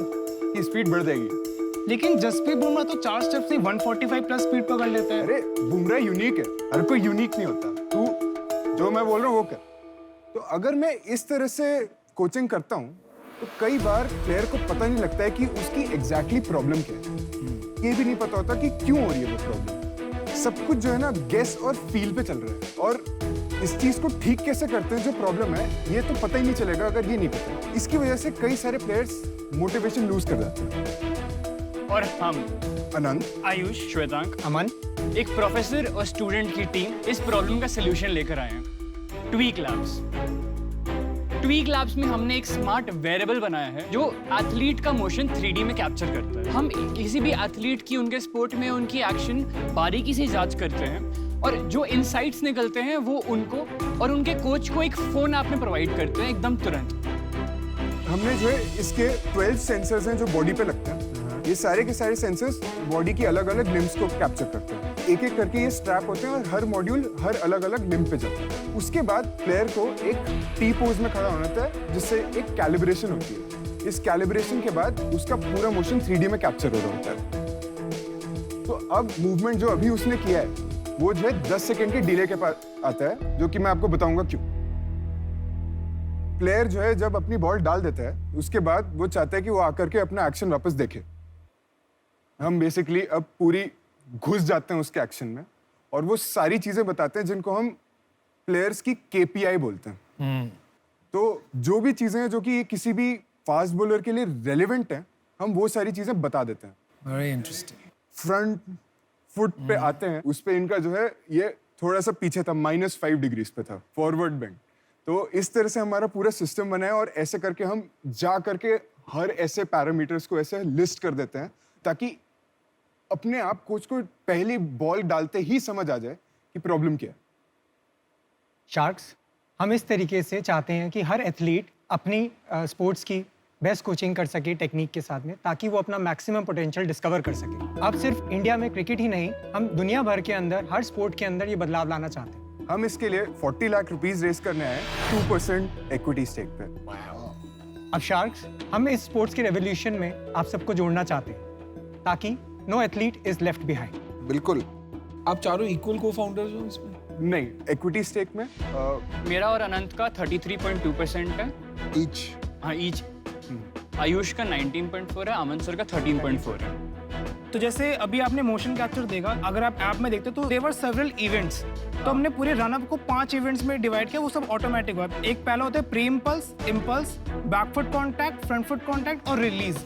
की स्पीड बढ़ जाएगी। लेकिन जसप्रीत बुमराह तो 4 स्टेप से 145 प्लस स्पीड पकड़ लेता है। अरे बुमराह यूनिक है, हर कोई यूनिक नहीं होता। तू जो मैं बोल रहा हूँ वो कर। तो अगर मैं इस तरह से कोचिंग करता हूँ तो कई बार प्लेयर को पता नहीं लगता है कि उसकी एग्जैक्टली प्रॉब्लम क्या है। ये भी नहीं पता होता कि क्यों हो रही है वो प्रॉब्लम। सब कुछ जो है ना गेस और फील पे चल रहा है, और इस चीज को ठीक कैसे करते हैं जो प्रॉब्लम है, ये तो पता ही नहीं चलेगा अगर ये नहीं पता। इसकी वजह से कई सारे प्लेयर्स मोटिवेशन लूज कर जाते हैं। और हम अनंत, आयुष, श्वेतांक, अमन, एक प्रोफेसर और स्टूडेंट की टीम इस प्रॉब्लम का सलूशन लेकर आए हैं। Tweak labs. ट्वीक लैब्स में हमने एक स्मार्ट वेरेबल बनाया है जो एथलीट का मोशन 3D में कैप्चर करता है। हम किसी भी एथलीट की उनके स्पोर्ट में उनकी एक्शन बारीकी से जांच करते हैं और जो इनसाइट्स निकलते हैं वो उनको और उनके कोच को एक फोन ऐप में प्रोवाइड करते हैं एकदम तुरंत। हमने जो है इसके 12 सेंसर्स हैं जो बॉडी पे लगते हैं। ये सारे के सारे सेंसर्स बॉडी की अलग अलग लिम्स को कैप्चर करते हैं। एक एक करके ये स्ट्रैप होते हैं और हर मॉड्यूल हर अलग अलग लिम्ब पे जाता है। उसके बाद प्लेयर को एक टी पोज में खड़ा होना होता है जिससे एक कैलिब्रेशन होती है। इस कैलिब्रेशन के बाद उसका पूरा मोशन 3D में कैप्चर हो रहा होता है। तो अब मूवमेंट जो अभी उसने किया है वो जो है 10 सेकेंड के डिले के पास आता है, जो कि मैं आपको बताऊंगा क्यों। प्लेयर जो है जब अपनी बॉल डाल देता है उसके बाद वो चाहता है कि वो आकर के अपना एक्शन वापस देखे। हम बेसिकली अब पूरी घुस जाते हैं उसके एक्शन में और वो सारी चीजें बताते हैं जिनको हम प्लेयर्स की KPI बोलते हैं। तो जो भी चीजें हैं जो कि किसी भी फास्ट बॉलर के लिए रेलेवेंट हैं, हम वो सारी चीजें बता देते हैं। Very interesting. फ्रंट फुट पे आते हैं, उस पे इनका जो है ये थोड़ा सा पीछे था, -5 डिग्रीज पे था फॉरवर्ड बेंड। तो इस तरह से हमारा पूरा सिस्टम बना है और ऐसे करके हम जा करके हर ऐसे पैरामीटर्स को ऐसे लिस्ट कर देते हैं ताकि अपने आप कोच को पहली बॉल डालते ही समझ आ जाए कि प्रॉब्लम क्या है। शार्क्स, हम इस तरीके से चाहते हैं कि हर एथलीट अपनी स्पोर्ट्स की बेस्ट कोचिंग कर सके टेक्निक के साथ में, ताकि वो अपना मैक्सिमम पोटेंशियल डिस्कवर कर सके। अब सिर्फ इंडिया में क्रिकेट ही नहीं, हम दुनिया भर के अंदर हर स्पोर्ट के अंदर ये बदलाव लाना चाहते हैं। हम इसके लिए 40 लाख रुपीस रेस करने आए 2% इक्विटी स्टेक पे। अब शार्क्स, हम इस स्पोर्ट्स के रेवोल्यूशन में आप सबको जोड़ना चाहते हैं ताकि no athlete is left behind. बिल्कुल। आप चारों इक्वल को फाउंडर्स हो इसमें? नहीं, इक्विटी स्टेक में मेरा और अनंत का 33.2% है ईच। हाँ, ईच। आयुष का 19.4 है, अमन सर का 13.4 है। तो जैसे अभी आपने मोशन कैप्चर देखा, अगर आप ऐप में देखते तो देवर सेवरल इवेंट्स, तो हमने पूरे रनअप को 5 इवेंट्स में डिवाइड किया, वो सब ऑटोमेटिक हुआ। एक पहला होता है pre impulse, impulse, backfoot contact, front foot contact और रिलीज।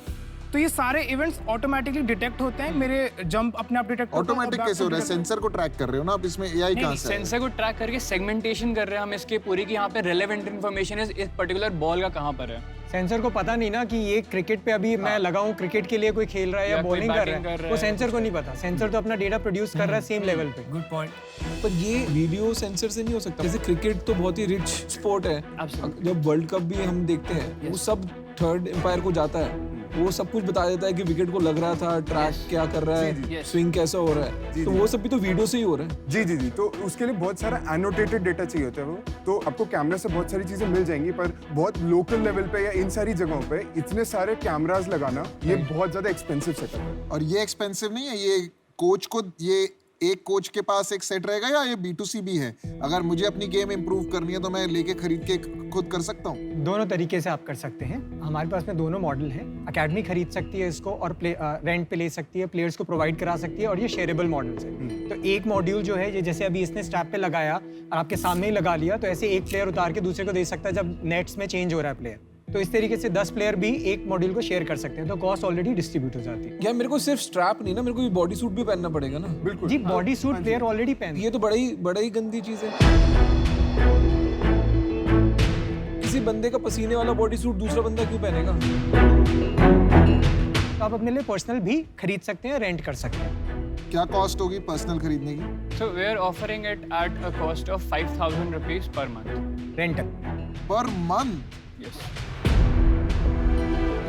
तो ये सारे इवेंट्स ऑटोमेटिकली डिटेक्ट होते हैं, मेरे जंप अपने आप डिटेक्ट होते हैं। ऑटोमेटिक कैसे हो रहा है? सेंसर को ट्रैक कर रहे हो ना आप इसमें, AI कहां से? सेंसर को ट्रैक करके सेगमेंटेशन कर रहे हैं हम इसके पूरी की यहाँ पे रेलेवेंट इन्फॉर्मेशन है इस पर्टिकुलर बॉल का कहाँ पर है। सेंसर को पता नहीं ना कि ये क्रिकेट पे अभी मैं लगा हूँ, क्रिकेट के लिए कोई खेल रहा है या या कोई बॉलिंग कर batting रहा कर है, रहा वो है। सेंसर को नहीं पता। सेंसर तो अपना डेटा प्रोड्यूस कर रहा है सेम लेवल पे। Good point. पर ये वीडियो सेंसर से नहीं हो सकता। जैसे क्रिकेट तो बहुत ही रिच स्पोर्ट है। Absolutely. जब वर्ल्ड कप भी हम देखते हैं वो सब थर्ड एम्पायर को जाता है, वो सब कुछ बता देता है कि विकेट को लग रहा था, ट्रैक क्या कर रहा है, स्विंग कैसा हो रहा है। तो वो सब भी तो वीडियो से ही हो रहा है। जी जी जी। तो उसके लिए बहुत सारा एनोटेटेड डेटा चाहिए होता है वो। तो आपको कैमरा से बहुत सारी चीजें मिल जाएंगी, पर बहुत लोकल लेवल पे या इन सारी जगहों पे इतने सारे कैमरास लगाना ये बहुत ज्यादा एक्सपेंसिव सेटअप है। और ये एक्सपेंसिव नहीं है, ये कोच को, ये एक कोच के पास एक सेट रहेगा या ये B2C भी है? अगर मुझे अपनी गेम इंप्रूव करनी है तो मैं लेके खरीद के खुद कर सकता हूँ? दोनों तरीके से आप कर सकते हैं। हमारे पास में दोनों मॉडल हैं। अकेडमी खरीद सकती है इसको और रेंट पे ले सकती है, प्लेयर्स को प्रोवाइड करा सकती है, और ये शेयरेबल मॉडल्स है। तो एक मॉड्यूल जो है, ये जैसे अभी इसने स्ट्रैप पे लगाया और आपके सामने ही लगा लिया, तो ऐसे एक प्लेयर उतार के दूसरे को दे सकता है जब नेट्स में चेंज हो रहा है प्लेयर। तो इस तरीके से 10 प्लेयर भी एक मॉड्यूल को शेयर कर सकते हैं, तो कॉस्ट ऑलरेडी डिस्ट्रीब्यूट हो जाती है। यार मेरे को सिर्फ स्ट्रैप नहीं ना, मेरे को बॉडी सूट भी पहनना पड़ेगा ना। बिल्कुल जी, बॉडी सूट प्लेयर ऑलरेडी पहन। ये तो बड़ा ही गंदी चीज है। किसी बंदे का पसीने वाला बॉडी सूट दूसरा बंदा क्यों पहनेगा? तो आप अपने लिए पर्सनल भी खरीद सकते हैं, रेंट कर सकते हैं। क्या कॉस्ट होगी पर्सनल खरीदने की? So we are offering it at a cost of 5,000 rupees per month. Rental per month? Yes.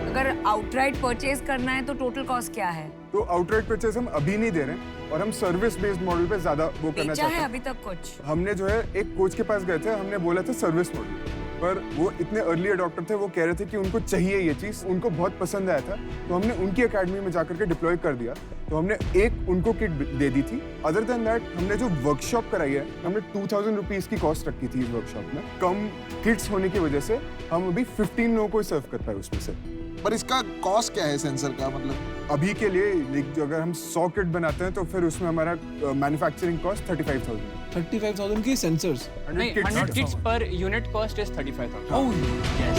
अगर आउटराइट परचेज करना है तो टोटल कॉस्ट क्या है? तो आउटराइट परचेज हम अभी नहीं दे रहे और हम सर्विस बेस्ड मॉडल पे ज्यादा वो करना बेचा चाहते है हैं। अभी तक कुछ? हमने जो है एक कोच के पास गए थे, हमने बोला था सर्विस मॉडल, पर वो इतने अर्ली अडॉप्टर थे, वो कह रहे थे कि उनको चाहिए ये चीज़, उनको बहुत पसंद आया था, तो हमने उनकी एकेडमी में जाकर के डिप्लॉय कर दिया। तो हमने एक उनको किट दे दी थी। अदर देन दैट हमने जो वर्कशॉप कराई है, हमने 2000 रुपीज़ की कॉस्ट रखी थी इस वर्कशॉप में। कम किट्स होने की वजह से हम अभी 15 लोगों को सर्व कर पाए उसमें से। पर इसका कॉस्ट क्या है सेंसर का? मतलब अभी के लिए जो अगर हम 100 किट बनाते हैं तो फिर उसमें हमारा मैन्युफैक्चरिंग कॉस्ट 35,000। 35,000 की सेंसर्स? नहीं, 100 kits per unit cost is 35,000. Oh, Yes.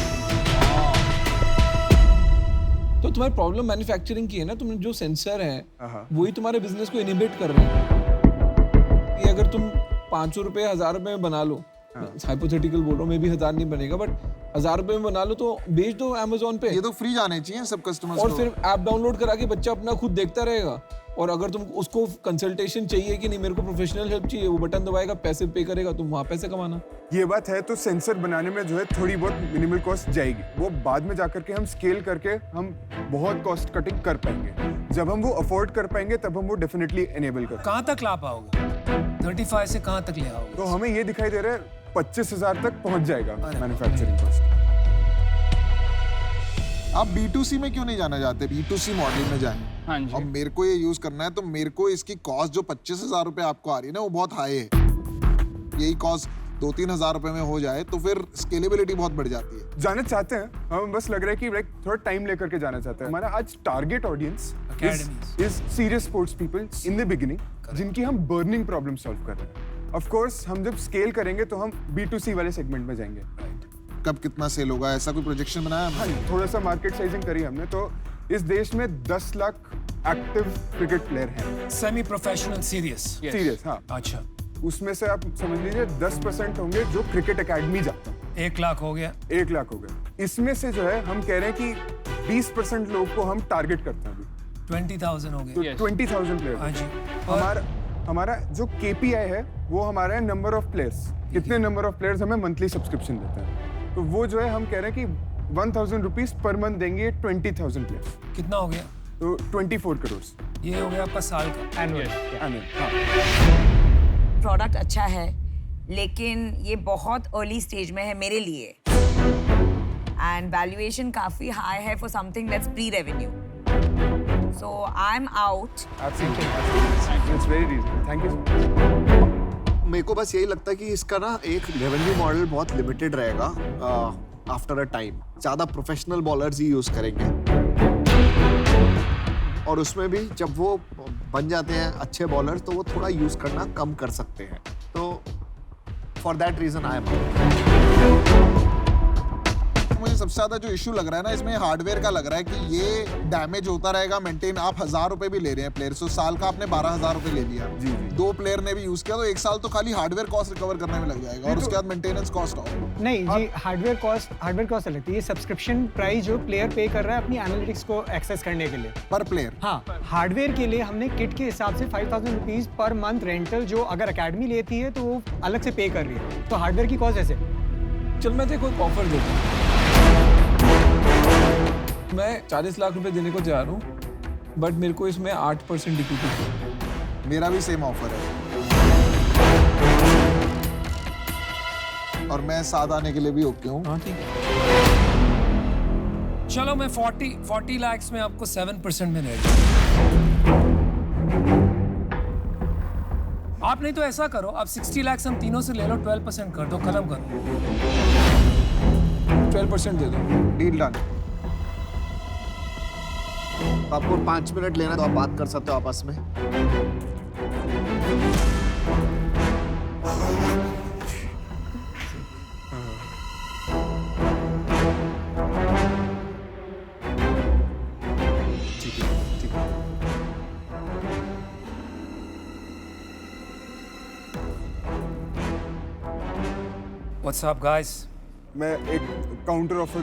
तो तुम्हारी प्रॉब्लम मैन्युफैक्चरिंग की है ना। तुम जो सेंसर है हाँ। वही तुम्हारे बिजनेस को इनहिबिट कर रहे हैं। कि अगर तुम 500 रुपए 1000 रुपए में बना लो, हाइपोथेटिकल बोल रहा हूँ, मैं भी 1000 नहीं बनेगा, बट 1000 रुपए में बना लो तो बेच दो Amazon पे। ये तो फ्री जाने चाहिए सब कस्टमर्स और को। फिर ऐप डाउनलोड करा के बच्चा अपना खुद देखता रहेगा। और अगर तुम उसको कंसल्टेशन चाहिए कि नहीं मेरे को प्रोफेशनल हेल्प चाहिए, वो बटन दबाएगा, पैसे पे करेगा, तुम वहाँ पैसे कमाना। ये बात है, तो सेंसर बनाने में जो है थोड़ी बहुत मिनिमल कॉस्ट जाएगी, वो बाद में जाकर के हम स्केल करके हम बहुत कॉस्ट कटिंग कर पाएंगे। जब हम वो अफोर्ड कर पाएंगे तब हम वो डेफिनेटली एनेबल कर। कहाँ तक ला पाओगे? 35 से कहाँ तक ले आओगे? तो हमें ये दिखाई दे रहा है 25,000 तक पहुंच जाएगा मैन्युफैक्चरिंग कॉस्ट। आप B2C में क्यों नहीं जाना चाहते? B2C मॉडल में जाएं। हाँ जी। और मेरे को ये यूज करना है, तो मेरे को इसकी कॉस्ट जो 25,000 रुपए आपको आ रही है ना, वो बहुत हाई है। यही कॉस्ट 2-3 हजार रुपए में हो जाए तो फिर स्केलेबिलिटी बहुत बढ़ जाती है। जाना चाहते हैं हम, बस लग रहा है कि लाइक थोड़ा टाइम लेकर के जाना चाहते हैं। हमारा आज target audience is serious sports people in the beginning, जिनकी हम बर्निंग प्रॉब्लम सॉल्व कर रहे हैं। ऑफ कोर्स हम जब स्केल करेंगे तो हम B2C वाले सेगमेंट में जाएंगे। कब कितना सेल होगा, ऐसा कोई प्रोजेक्शन बनाया हमने? हाँ, थोड़ा सा मार्केट साइजिंग करी हमने, तो इस देश में 10 लाख एक्टिव क्रिकेट प्लेयर हैं। Semi professional serious? सीरियस, हाँ। अच्छा, उसमें से आप समझ लीजिए 10% होंगे जो क्रिकेट एकेडमी जाते हैं। 1 लाख हो गया। 1 लाख हो गया। इसमें से जो है हम कह रहे हैं कि 20% लोग को हम टारगेट करते हैं अभी। 20,000 हो तो गए। 20,000 प्लेयर। हाँ जी। हमारा जो KPI है वो हमारा है नंबर ऑफ प्लेयर्स। कितने नंबर ऑफ प्लेयर्स हमें मंथली सब्सक्रिप्शन देते हैं, तो वो जो है हम कह रहे हैं कि 1,000 रुपीज पर मंथ देंगे 20,000 प्लेयर्स। कितना हो गया? तो 24 करोड़। ये हो गया आपका साल का एनुअल। प्रोडक्ट अच्छा है लेकिन ये बहुत अर्ली स्टेज में है मेरे लिए, एंड वैल्यूएशन काफी हाई है for something that's pre revenue, so I am out. It's very reasonable, thank you. मेरे को बस यही लगता है कि इसका ना एक रेवेन्यू मॉडल बहुत लिमिटेड रहेगा आफ्टर अ टाइम। ज्यादा प्रोफेशनल बॉलर्स ही यूज करेंगे, और उसमें भी जब वो बन जाते हैं अच्छे बॉलर्स तो वो थोड़ा यूज करना कम कर सकते हैं। तो for that reason I am. मुझे सबसे ज्यादा जो इशू लग रहा है ना इसमें हार्डवेयर का लग रहा है कि ये डैमेज होता रहेगा मेंटेन। आप 1,000 रुपए भी ले रहे हैं प्लेयर, तो साल का आपने 12,000 रुपए ले लिया। जी। 2 प्लेयर ने भी यूज किया तो 1 साल तो खाली हार्डवेयर कॉस्ट रिकवर करने में लग जाएगा, और उसके बाद मेंटेनेंस कॉस्ट और। नहीं जी, हार्डवेयर कॉस्ट लगती है। ये सब्सक्रिप्शन प्राइस जो प्लेयर पे कर रहा है अपनी एनालिटिक्स को एक्सेस करने के लिए पर प्लेयर। हाँ, हार्डवेयर के लिए हमने किट के हिसाब से 5,000 रुपीज पर मंथ रेंटल जो अगर अकेडमी लेती है तो वो अलग से पे कर रही है। तो हार्डवेयर की कॉस्ट ऐसे। चल मैं तेरे को एक ऑफर देता हूँ, मैं 40 लाख रुपए देने को जा रहा हूँ, बट मेरे को इसमें 8% इक्विटी चाहिए। मेरा भी सेम ऑफर है, और मैं साथ आने के लिए भी ओके हूँ। हाँ ठीक है। चलो मैं 40 लाख में आपको 7% में दे। आप नहीं तो ऐसा करो, आप 60 लाख हम तीनों से ले लो, 12% कर दो, खत्म करो। 12% दे दो। Deal done. आपको 5 मिनट लेना तो आप बात कर सकते हो आपस में। ठीक है। What's up guys? मैं एक काउंटर ऑफर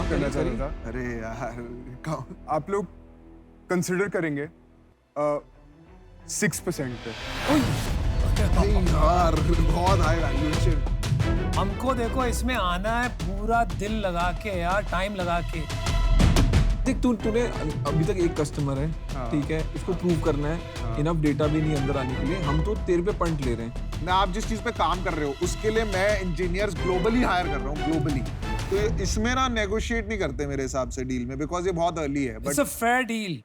करना चाह रहा था। अरे यार, आप लोग कंसिडर करेंगे 6% पे। यार बहुत हाई वैल्यूएशन। हमको देखो इसमें आना है पूरा दिल लगा के यार, टाइम लगा के। देख तूने अभी तक एक कस्टमर है, ठीक है, इसको प्रूव करना है, इनफ डेटा भी नहीं अंदर आने के लिए, हम तो तेरे पे पंट ले रहे हैं। मैं आप जिस चीज पे काम कर रहे हो उसके लिए मैं इंजीनियर्स ग्लोबली हायर कर रहा हूँ, ग्लोबली। तो इसमें ना नेगोशिएट नहीं करते मेरे हिसाब से डील में, बिकॉज ये बहुत अर्ली है। It's a fair deal.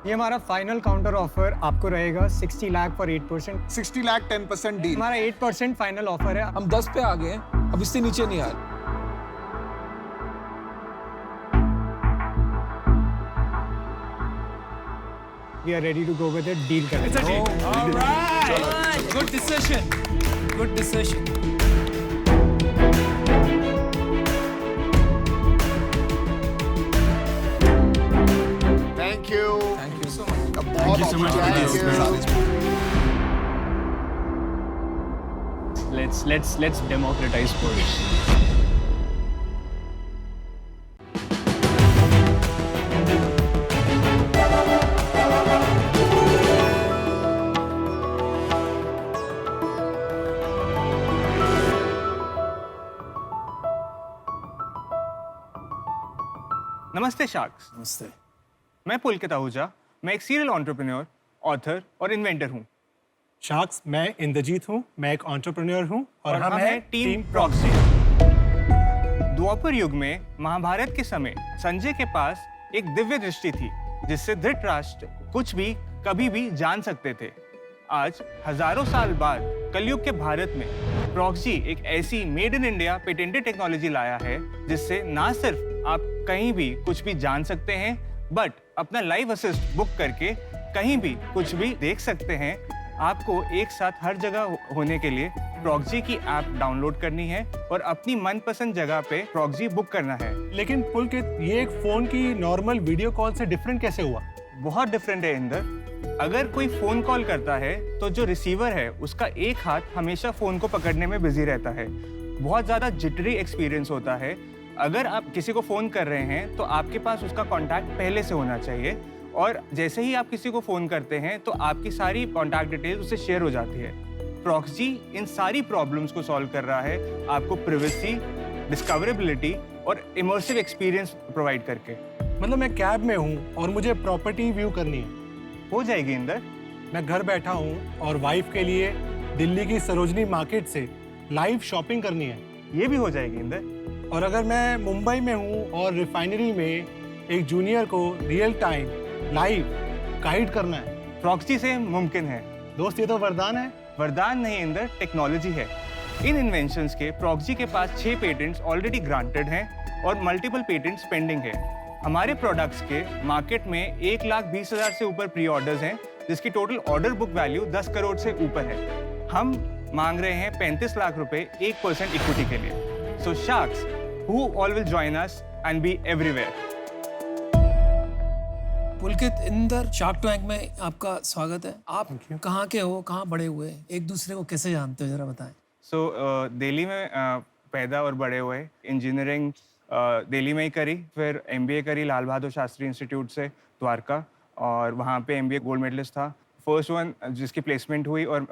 ये हमारा फाइनल काउंटर ऑफर आपको रहेगा 60 लाख फॉर 8%। 60 लाख 10% डील। हमारा 8% फाइनल ऑफर है। हम 10 पे आ गए हैं, अब इससे नीचे नहीं आ रहे। We are ready to go with it. Deal करें। All right. Good decision. Good decision. Thank you. Thank you so much. बहुत so much for this, Let's democratize sports. नमस्ते शार्क्स। नमस्ते। मैं पुलकित आहूजा, मैं एक सीरियल एंटरप्रेन्योर, ऑथर और inventor हूँ। Sharks, मैं इंद्रजीत हूँ, मैं एक एंटरप्रेन्योर हूँ और हम हैं टीम प्रॉक्सी। द्वापर युग में महाभारत के समय संजय के पास एक दिव्य दृष्टि थी जिससे धृतराष्ट्र कुछ भी कभी भी जान सकते थे। आज हजारों साल बाद कलयुग के भारत में प्रॉक्सी एक ऐसी made in India patented technology लाया है जिससे ना सिर्फ आप कहीं भी कुछ भी जान सकते हैं, बट अपना लाइव असिस्ट बुक करके कहीं भी कुछ भी देख सकते हैं। आपको एक साथ हर जगह होने के लिए प्रॉक्सी की ऐप डाउनलोड करनी है और अपनी मनपसंद जगह पे प्रॉक्सी बुक करना है। लेकिन पुलकित, ये एक फोन की नॉर्मल वीडियो कॉल से डिफरेंट कैसे हुआ? बहुत डिफरेंट है इंदर। अगर कोई फोन कॉल करता है तो जो रिसीवर है उसका एक हाथ हमेशा फोन को पकड़ने में बिजी रहता है। बहुत ज़्यादा जिटरी एक्सपीरियंस होता है। अगर आप किसी को फ़ोन कर रहे हैं तो आपके पास उसका कॉन्टैक्ट पहले से होना चाहिए और जैसे ही आप किसी को फ़ोन करते हैं तो आपकी सारी कॉन्टैक्ट डिटेल्स उससे शेयर हो जाती है। प्रॉक्सी इन सारी प्रॉब्लम्स को सॉल्व कर रहा है, आपको प्रिवेसी, डिस्कवरेबिलिटी और इमर्सिव एक्सपीरियंस प्रोवाइड करके। मतलब मैं कैब में हूँ और मुझे प्रॉपर्टी व्यू करनी है, हो जाएगी इंदर। मैं घर बैठा हूँ और वाइफ के लिए दिल्ली की सरोजनी मार्केट से लाइव शॉपिंग करनी है, ये भी हो जाएगी इंदर। और अगर मैं मुंबई में हूँ और रिफाइनरी में एक जूनियर को रियल टाइम लाइव गाइड करना है, प्रॉक्सी से मुमकिन है। दोस्त, ये तो वरदान है। वरदान नहीं इंदर, टेक्नोलॉजी है। इन इन्वेंशंस के प्रॉक्सी के पास 6 पेटेंट्स ऑलरेडी ग्रांटेड हैं और मल्टीपल पेटेंट्स पेंडिंग है। हमारे प्रोडक्ट्स के मार्केट में 1,20,000 से ऊपर प्री ऑर्डर्स हैं, जिसकी total order book value 10 crore से ऊपर है। हम मांग रहे हैं 35 लाख रुपए 1% इक्विटी के लिए। सो sharks, who all will join us and be everywhere. Pulkit, Inder, shark tank में आपका स्वागत है। आप कहाँ के हो, कहाँ बड़े हुए, एक दूसरे को कैसे जानते हो, जरा बताएं। So, दिल्ली में पैदा और बड़े हुए। इंजीनियरिंग दिल्ली में ही करी, फिर MBA करी लाल बहादुर शास्त्री इंस्टीट्यूट से द्वारका, और वहाँ पे MBA गोल्ड मेडलिस्ट था। फर्स्ट वन जिसकी प्लेसमेंट हुई और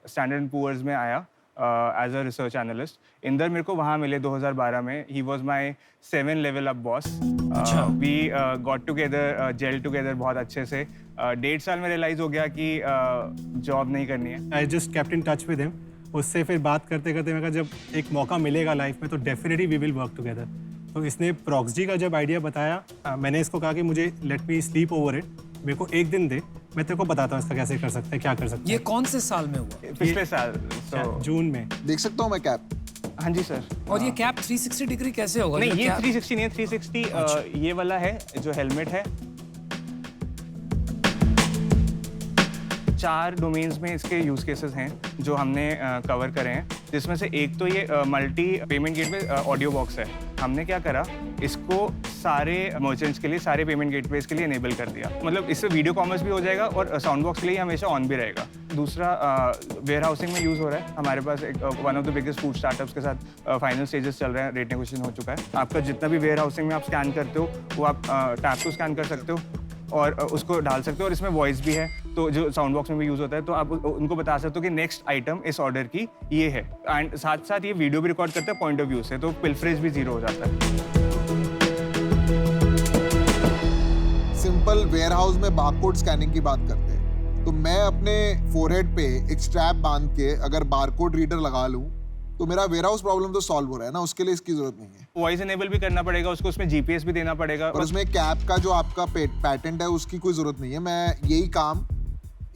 स्टैंडर्ड एंड पुअर्स में आया as a research analyst. Inder मेरे को वहाँ मिले 2012 में। He was my 7 level up boss. We got together, gel together बहुत अच्छे से। 1.5 साल में रियलाइज हो गया कि जॉब नहीं करनी है। I just kept in touch with him. उससे फिर बात करते करते मैं कहा जब एक मौका मिलेगा लाइफ में तो definitely we will work together. तो इसने प्रॉक्सी का जब आइडिया बताया, मैंने इसको कहा कि मुझे let me sleep over it, मेरे को एक दिन दे, मैं तेरे को बताता हूँ इसका कैसे कर सकते हैं, क्या कर सकते हैं। ये कौन से साल में हुआ? पिछले साल, जून में। देख सकता हूँ मैं कैप? हाँ जी सर। और ये कैप 360 डिग्री कैसे होगा? नहीं, ये 360 नहीं है, 360 ये वाला है जो हेलमेट है। 4 डोमेन्स में इसके यूज केसेस हैं जो हमने कवर करे हैं, जिसमें से एक तो ये multi payment gateway audio box है। हमने क्या करा, इसको सारे मर्चेंट्स के लिए, सारे पेमेंट गेटवेज के लिए इनेबल कर दिया। मतलब इससे वीडियो कॉमर्स भी हो जाएगा और साउंड बॉक्स के लिए हमेशा ऑन भी रहेगा। दूसरा वेयर हाउसिंग में यूज़ हो रहा है। हमारे पास एक one of the biggest food startups के साथ फाइनल स्टेजेस चल रहे हैं, रेट नेगोशिएशन हो चुका है। आपका जितना भी वेयर हाउसिंग में आप स्कैन करते हो वो आप टैप को स्कैन कर सकते हो और उसको डाल सकते हो, और इसमें वॉइस भी है तो जो साउंड बॉक्स में भी यूज़ होता है, तो आप उनको बता सकते हो कि नेक्स्ट आइटम इस ऑर्डर की ये है। एंड साथ साथ ये वीडियो भी रिकॉर्ड करता है पॉइंट ऑफ व्यू से, तो पिल्फरेज भी 0 हो जाता है। सिंपल वेयरहाउस में बारकोड स्कैनिंग की बात करते हैं, तो मैं अपने फोरहेड पे एक स्ट्रैप बांध के अगर बारकोड रीडर लगा लूं तो मेरा वेयरहाउस प्रॉब्लम तो सॉल्व हो रहा है ना, उसके लिए इसकी जरूरत नहीं है। वॉइस इनेबल भी करना पड़ेगा उसको, उसमें GPS भी देना पड़ेगा। और उसमें कैप का जो आपका पैटेंट है उसकी कोई जरूरत नहीं है। मैं यही काम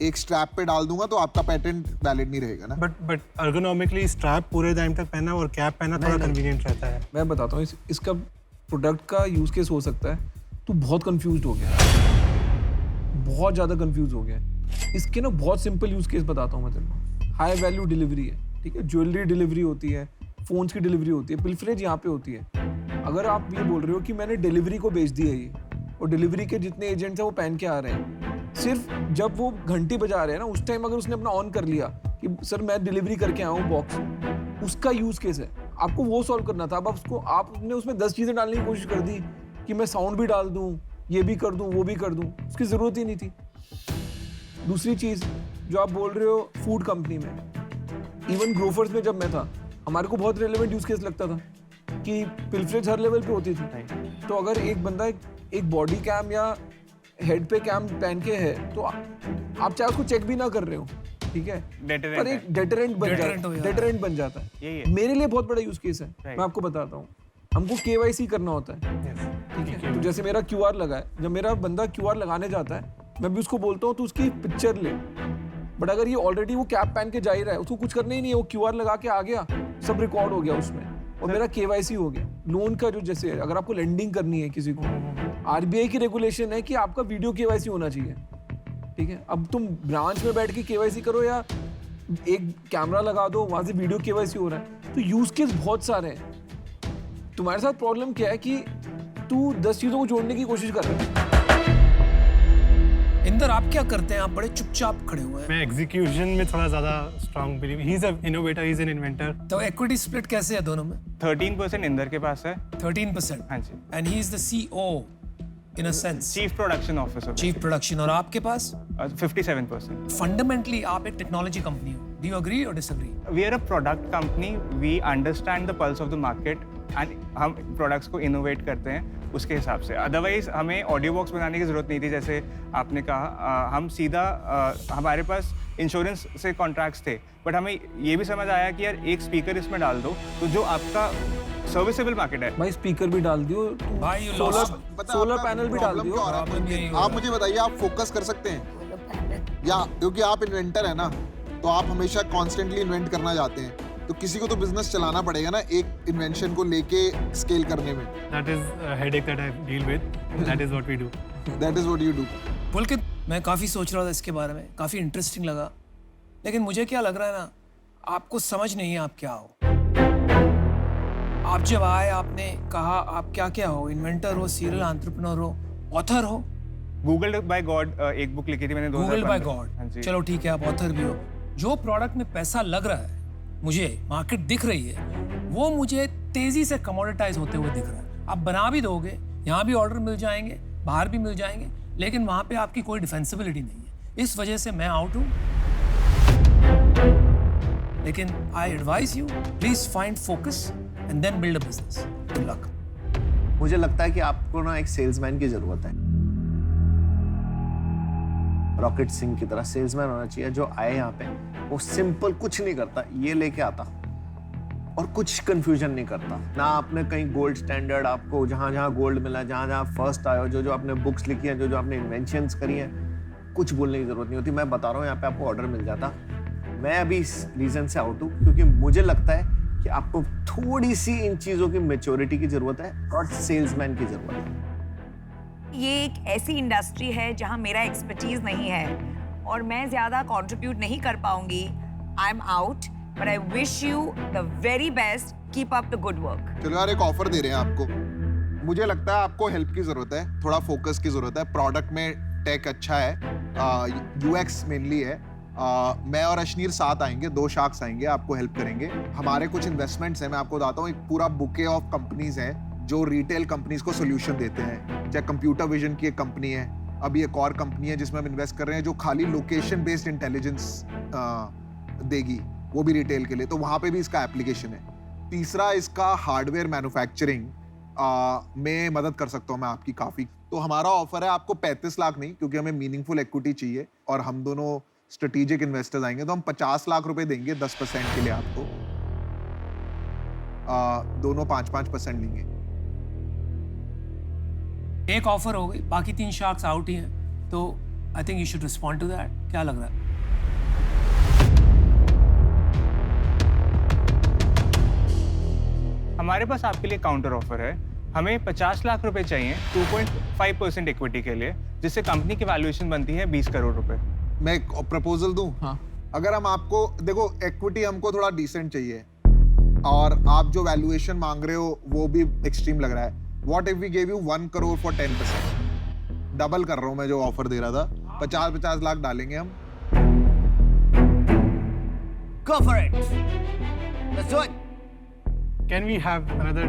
एक स्ट्रैप पे डाल दूंगा तो आपका पैटेंट वैलिड नहीं रहेगा ना। बट एर्गोनॉमिकली स्ट्रैप पूरे टाइम तक पहना और कैप पहना थोड़ा कन्वीनियंट रहता है। मैं बताता हूँ इसका प्रोडक्ट का यूज केस हो सकता है। तू बहुत कंफ्यूज हो गया, बहुत ज़्यादा कंफ्यूज हो गया। इसके ना बहुत सिंपल यूज केस बताता हूँ मैं तेरे को। हाई वैल्यू डिलीवरी है, ठीक है, ज्वेलरी डिलीवरी होती है, फोन्स की डिलीवरी होती है, पिल्फरेज यहाँ पे होती है। अगर आप ये बोल रहे हो कि मैंने डिलीवरी को बेच दिया ये, और डिलीवरी के जितने एजेंट्स हैं वो पहन के आ रहे हैं, सिर्फ जब वो घंटी बजा रहे हैं ना उस टाइम अगर उसने अपना ऑन कर लिया कि सर मैं डिलीवरी करके आया हूँ बॉक्स, उसका यूज केस है। आपको वो सॉल्व करना था। अब आपने उसमें 10 चीज़ें डालने की कोशिश कर दी कि मैं साउंड भी डाल दूँ, ये भी कर दूँ, वो भी कर दूँ, उसकी ज़रूरत ही नहीं थी। दूसरी चीज़ जो आप बोल रहे हो फूड कंपनी में, इवन ग्रोफर्स में जब मैं था, हमारे को बहुत रेलेवेंट यूज केस लगता था कि पिलफरेज हर लेवल पे होती थी। तो अगर एक बंदा एक बॉडी कैम या हेड पे कैम पहन के है तो आप चाहे उसको चेक भी ना कर रहे हो, ठीक है, पर एक डेटरेंट बन जाता है। मेरे लिए बहुत बड़ा यूज केस है, मैं आपको बताता हूँ। हमको KYC करना होता है, ठीक है, तो जैसे मेरा QR लगा है, जब मेरा बंदा QR लगाने जाता है मैं भी उसको बोलता हूँ तो उसकी पिक्चर ले, बट अगर ये ऑलरेडी वो कैप पहन के जा ही रहा है, उसको कुछ करना ही नहीं है, वो QR लगा के आ गया, सब रिकॉर्ड हो गया उसमें और मेरा KYC हो गया। लोन का जो जैसे अगर आपको लेंडिंग करनी है किसी को, RBI की रेगुलेशन है कि आपका वीडियो KYC होना चाहिए, ठीक है। अब तुम ब्रांच में बैठ के KYC करो या एक कैमरा लगा दो, वहां से वीडियो KYC हो रहा है, तो यूज केस बहुत सारे हैं। तुम्हारे साथ प्रॉब्लम क्या है कि तू 10 चीजों को जोड़ने की कोशिश कर रहा है। इंदर, आप क्या करते हैं? आप बड़े चुपचाप खड़े हुए हैं। मैं एग्जीक्यूशन में थोड़ा ज़्यादा strong believe, he is a innovator, he is an inventor. तो इक्विटी स्प्लिट कैसे है दोनों में? 13% इंदर के पास है। 13%? हाँ जी। And he is the CEO in a sense. Chief production officer. Chief production. और आपके पास? 57%. फंडामेंटली आप एक टेक्नोलॉजी कंपनी हो। Do you agree or disagree? We are a product company. We understand the pulse of the market and हम products को innovate करते हैं उसके हिसाब से। अदरवाइज हमें ऑडियो बॉक्स बनाने की जरूरत नहीं थी, जैसे आपने कहा। हम सीधा हमारे पास इंश्योरेंस से कॉन्ट्रैक्ट्स थे, बट हमें ये भी समझ आया कि यार एक स्पीकर इसमें डाल दो तो जो आपका सर्विसेबल मार्केट है। भाई स्पीकर भी डाल दियो भाई, सोलर पैनल भी डाल दियो। आप मुझे बताइए, आप फोकस कर सकते हैं या, क्योंकि आप इन्वेंटर है ना, तो आप हमेशा कॉन्स्टेंटली इन्वेंट करना चाहते हैं, तो किसी को तो बिजनेस चलाना पड़ेगा ना एक इन्वेंशन को लेके स्केल करने में। That is a headache that I deal with. That is what we do. That is what you do. पुलकित, मैं काफ़ी सोच रहा था इसके बारे में, काफ़ी इंटरेस्टिंग लगा, लेकिन मुझे क्या लग रहा है ना, आपको समझ नहीं है आप क्या हो। आप जब आए आपने कहा आप क्या क्या हो, इन्वेंटर हो, सीरियल एंटरप्रेन्योर हो, ऑथर हो। गूगल बाय गॉड एक बुक लिखी थी मैंने 2015। गूगल बाय गॉड, चलो ठीक है, आप ऑथर भी हो। जो प्रोडक्ट में पैसा लग रहा है, मुझे मार्केट दिख रही है, वो मुझे तेजी से कमोडिटाइज होते हुए दिख रहा है। आप बना भी दोगे, यहाँ भी ऑर्डर मिल जाएंगे, बाहर भी मिल जाएंगे, लेकिन वहाँ पे आपकी कोई डिफेंसिबिलिटी नहीं है। इस वजह से मैं आउट हूँ। लेकिन I advise you, please find focus and then build a business. Good luck. मुझे लगता है कि आपको ना एक सेल्समैन की जरूरत है, रॉकेट सिंह की तरह सेल्समैन होना चाहिए, जो आए यहाँ पे वो सिंपल कुछ नहीं करता, ये लेके आता और कुछ कंफ्यूजन नहीं करता ना। आपने कहीं गोल्ड स्टैंडर्ड, आपको जहाँ जहाँ गोल्ड मिला, जहाँ जहाँ फर्स्ट आए हो, जो जो आपने बुक्स लिखी हैं, जो जो आपने इन्वेंशंस करी हैं, कुछ बोलने की जरूरत नहीं होती। मैं बता रहा हूँ, यहाँ पे आपको ऑर्डर मिल जाता। मैं अभी इस रीजन से आउट हूँ क्योंकि मुझे लगता है कि आपको थोड़ी सी इन चीजों की मैच्योरिटी की जरूरत है और सेल्समैन की जरूरत है। ये एक ऐसी इंडस्ट्री है जहां मेरा एक्सपर्टीज नहीं है और मैं ज्यादा कंट्रीब्यूट नहीं कर पाऊंगी। I am out, but I wish you the very best, keep up the good work. चलो यार, एक ऑफर दे रहे हैं आपको। मुझे लगता है आपको हेल्प की जरूरत है, थोड़ा फोकस की जरूरत है। प्रोडक्ट में टेक अच्छा है, UX मेनली है। मैं और अशनीर साथ आएंगे, 2 शार्क्स आएंगे, आपको हेल्प करेंगे। हमारे कुछ इन्वेस्टमेंट्स हैं, मैं आपको बताता हूँ। एक पूरा बुके ऑफ कंपनीज है जो रिटेल कंपनीज को सोल्यूशन देते हैं। चाहे कंप्यूटर विजन की एक कंपनी है, अभी एक और कंपनी है जिसमें हम इन्वेस्ट कर रहे हैं जो खाली लोकेशन बेस्ड इंटेलिजेंस देगी, वो भी रिटेल के लिए, तो वहाँ पे भी इसका एप्लीकेशन है। तीसरा, इसका हार्डवेयर मैन्युफैक्चरिंग में मदद कर सकता हूँ मैं आपकी काफ़ी। तो हमारा ऑफर है आपको 35 लाख नहीं, क्योंकि हमें मीनिंगफुल इक्विटी चाहिए और हम दोनों स्ट्रेटेजिक इन्वेस्टर्स आएंगे, तो हम 50 लाख रुपए देंगे 10% के लिए आपको। दोनों 5-5% लेंगे। एक ऑफर हो गई, बाकी 3 शार्क्स आउट ही हैं, तो I think you should respond to that. क्या लग रहा है? हमारे पास आपके लिए काउंटर ऑफर है। हमें 50 लाख रुपए चाहिए 2.5% इक्विटी के लिए, जिससे कंपनी की वैल्यूएशन बनती है 20 करोड़ रुपए। मैं एक प्रपोजल दूं? हाँ। अगर हम आपको, देखो इक्विटी हमको थोड़ा डिसेंट चाहिए और आप जो वैल्यूएशन मांग रहे हो वो भी एक्सट्रीम लग रहा है। What if we gave you 1 crore for 10%? Double कर रहा हूं मैं जो ऑफर दे रहा था। 50 लाख डालेंगे हम। Go for it. Let's do it. Can we have another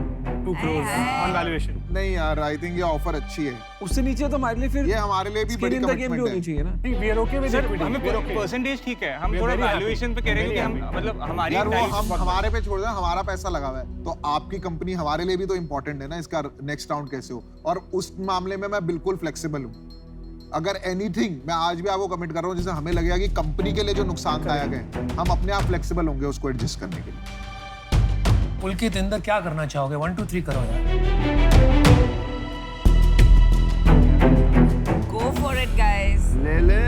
2 crores on valuation? नहीं यार, आई थिंक ये ऑफर अच्छी है। उससे नीचे तो हमारे लिए फिर ये हमारे लिए भी skin बड़ी in the game भी कमिटमेंट होनी है। चाहिए ना। नहीं, we are okay with sir equity. हमें We are okay. परसेंटेज ठीक है, हम We are थोड़ा very happy. वैल्यूएशन पे कह रहे हैं Very कि हम happy. मतलब हमारी यार वो price हम बहुत- हमारे पे छोड़ दें, हमारा पैसा लगा हुआ है, तो आपकी कंपनी हमारे लिए भी तो इम्पोर्टेंट है ना, इसका नेक्स्ट राउंड कैसे हो। और उस मामले में मैं बिल्कुल फ्लेक्सिबल हूँ। अगर एनीथिंग मैं आज भी आपको कमिट कर रहा हूँ, जैसे हमें लगेगा कि कंपनी के लिए जो नुकसानदायक है, हम अपने आप फ्लेक्सिबल होंगे उसको एडजस्ट करने के लिए। पुलकित इंदर क्या करना चाहोगे? 1 2 3 करो यार। Go for it, guys. ले ले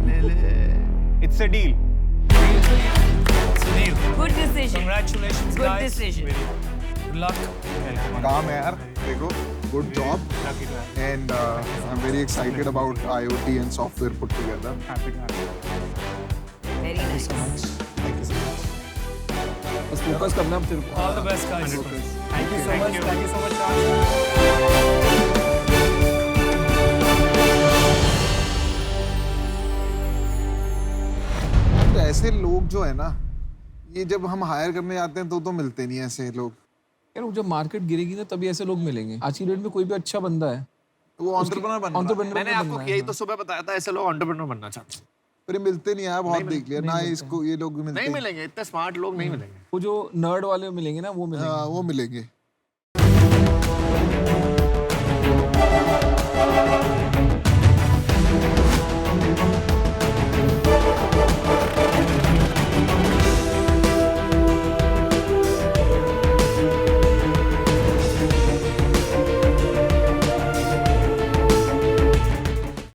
ले ले It's a deal. Sunil, Good decision. congratulations Good guys. decision. Good luck. काम है यार, देखो, good job and I am very excited about IoT and software put together. Happy to have you. Very nice. Thank you so much. बस focus करना अब तेरे को। All the best guys. Thank you so much. Thank you so much, Raj. तो ऐसे लोग जो है ना, ये जब हम हायर करने जाते हैं तो मिलते नहीं ऐसे लोग। यार वो जब मार्केट गिरेगी ना तभी ऐसे लोग मिलेंगे। आज की डेट में कोई भी अच्छा बंदा है तो वो एंटरप्रेन्योर बनना। entrepreneur मैंने भी आपको बनना है। यही तो सुबह बताया था, ऐसे लोग एंटरप्रेन्योर बनना चाहते हैं। पर ये मिलते नहीं यार, बहुत देख लिया ना, इसको ये लोग मिलते नहीं मिलेंगे, इतने स्मार्ट लोग नहीं मिलेंगे। वो जो नर्ड वाले मिलेंगे ना वो मिलेंगे। हाँ, वो मिलेंगे।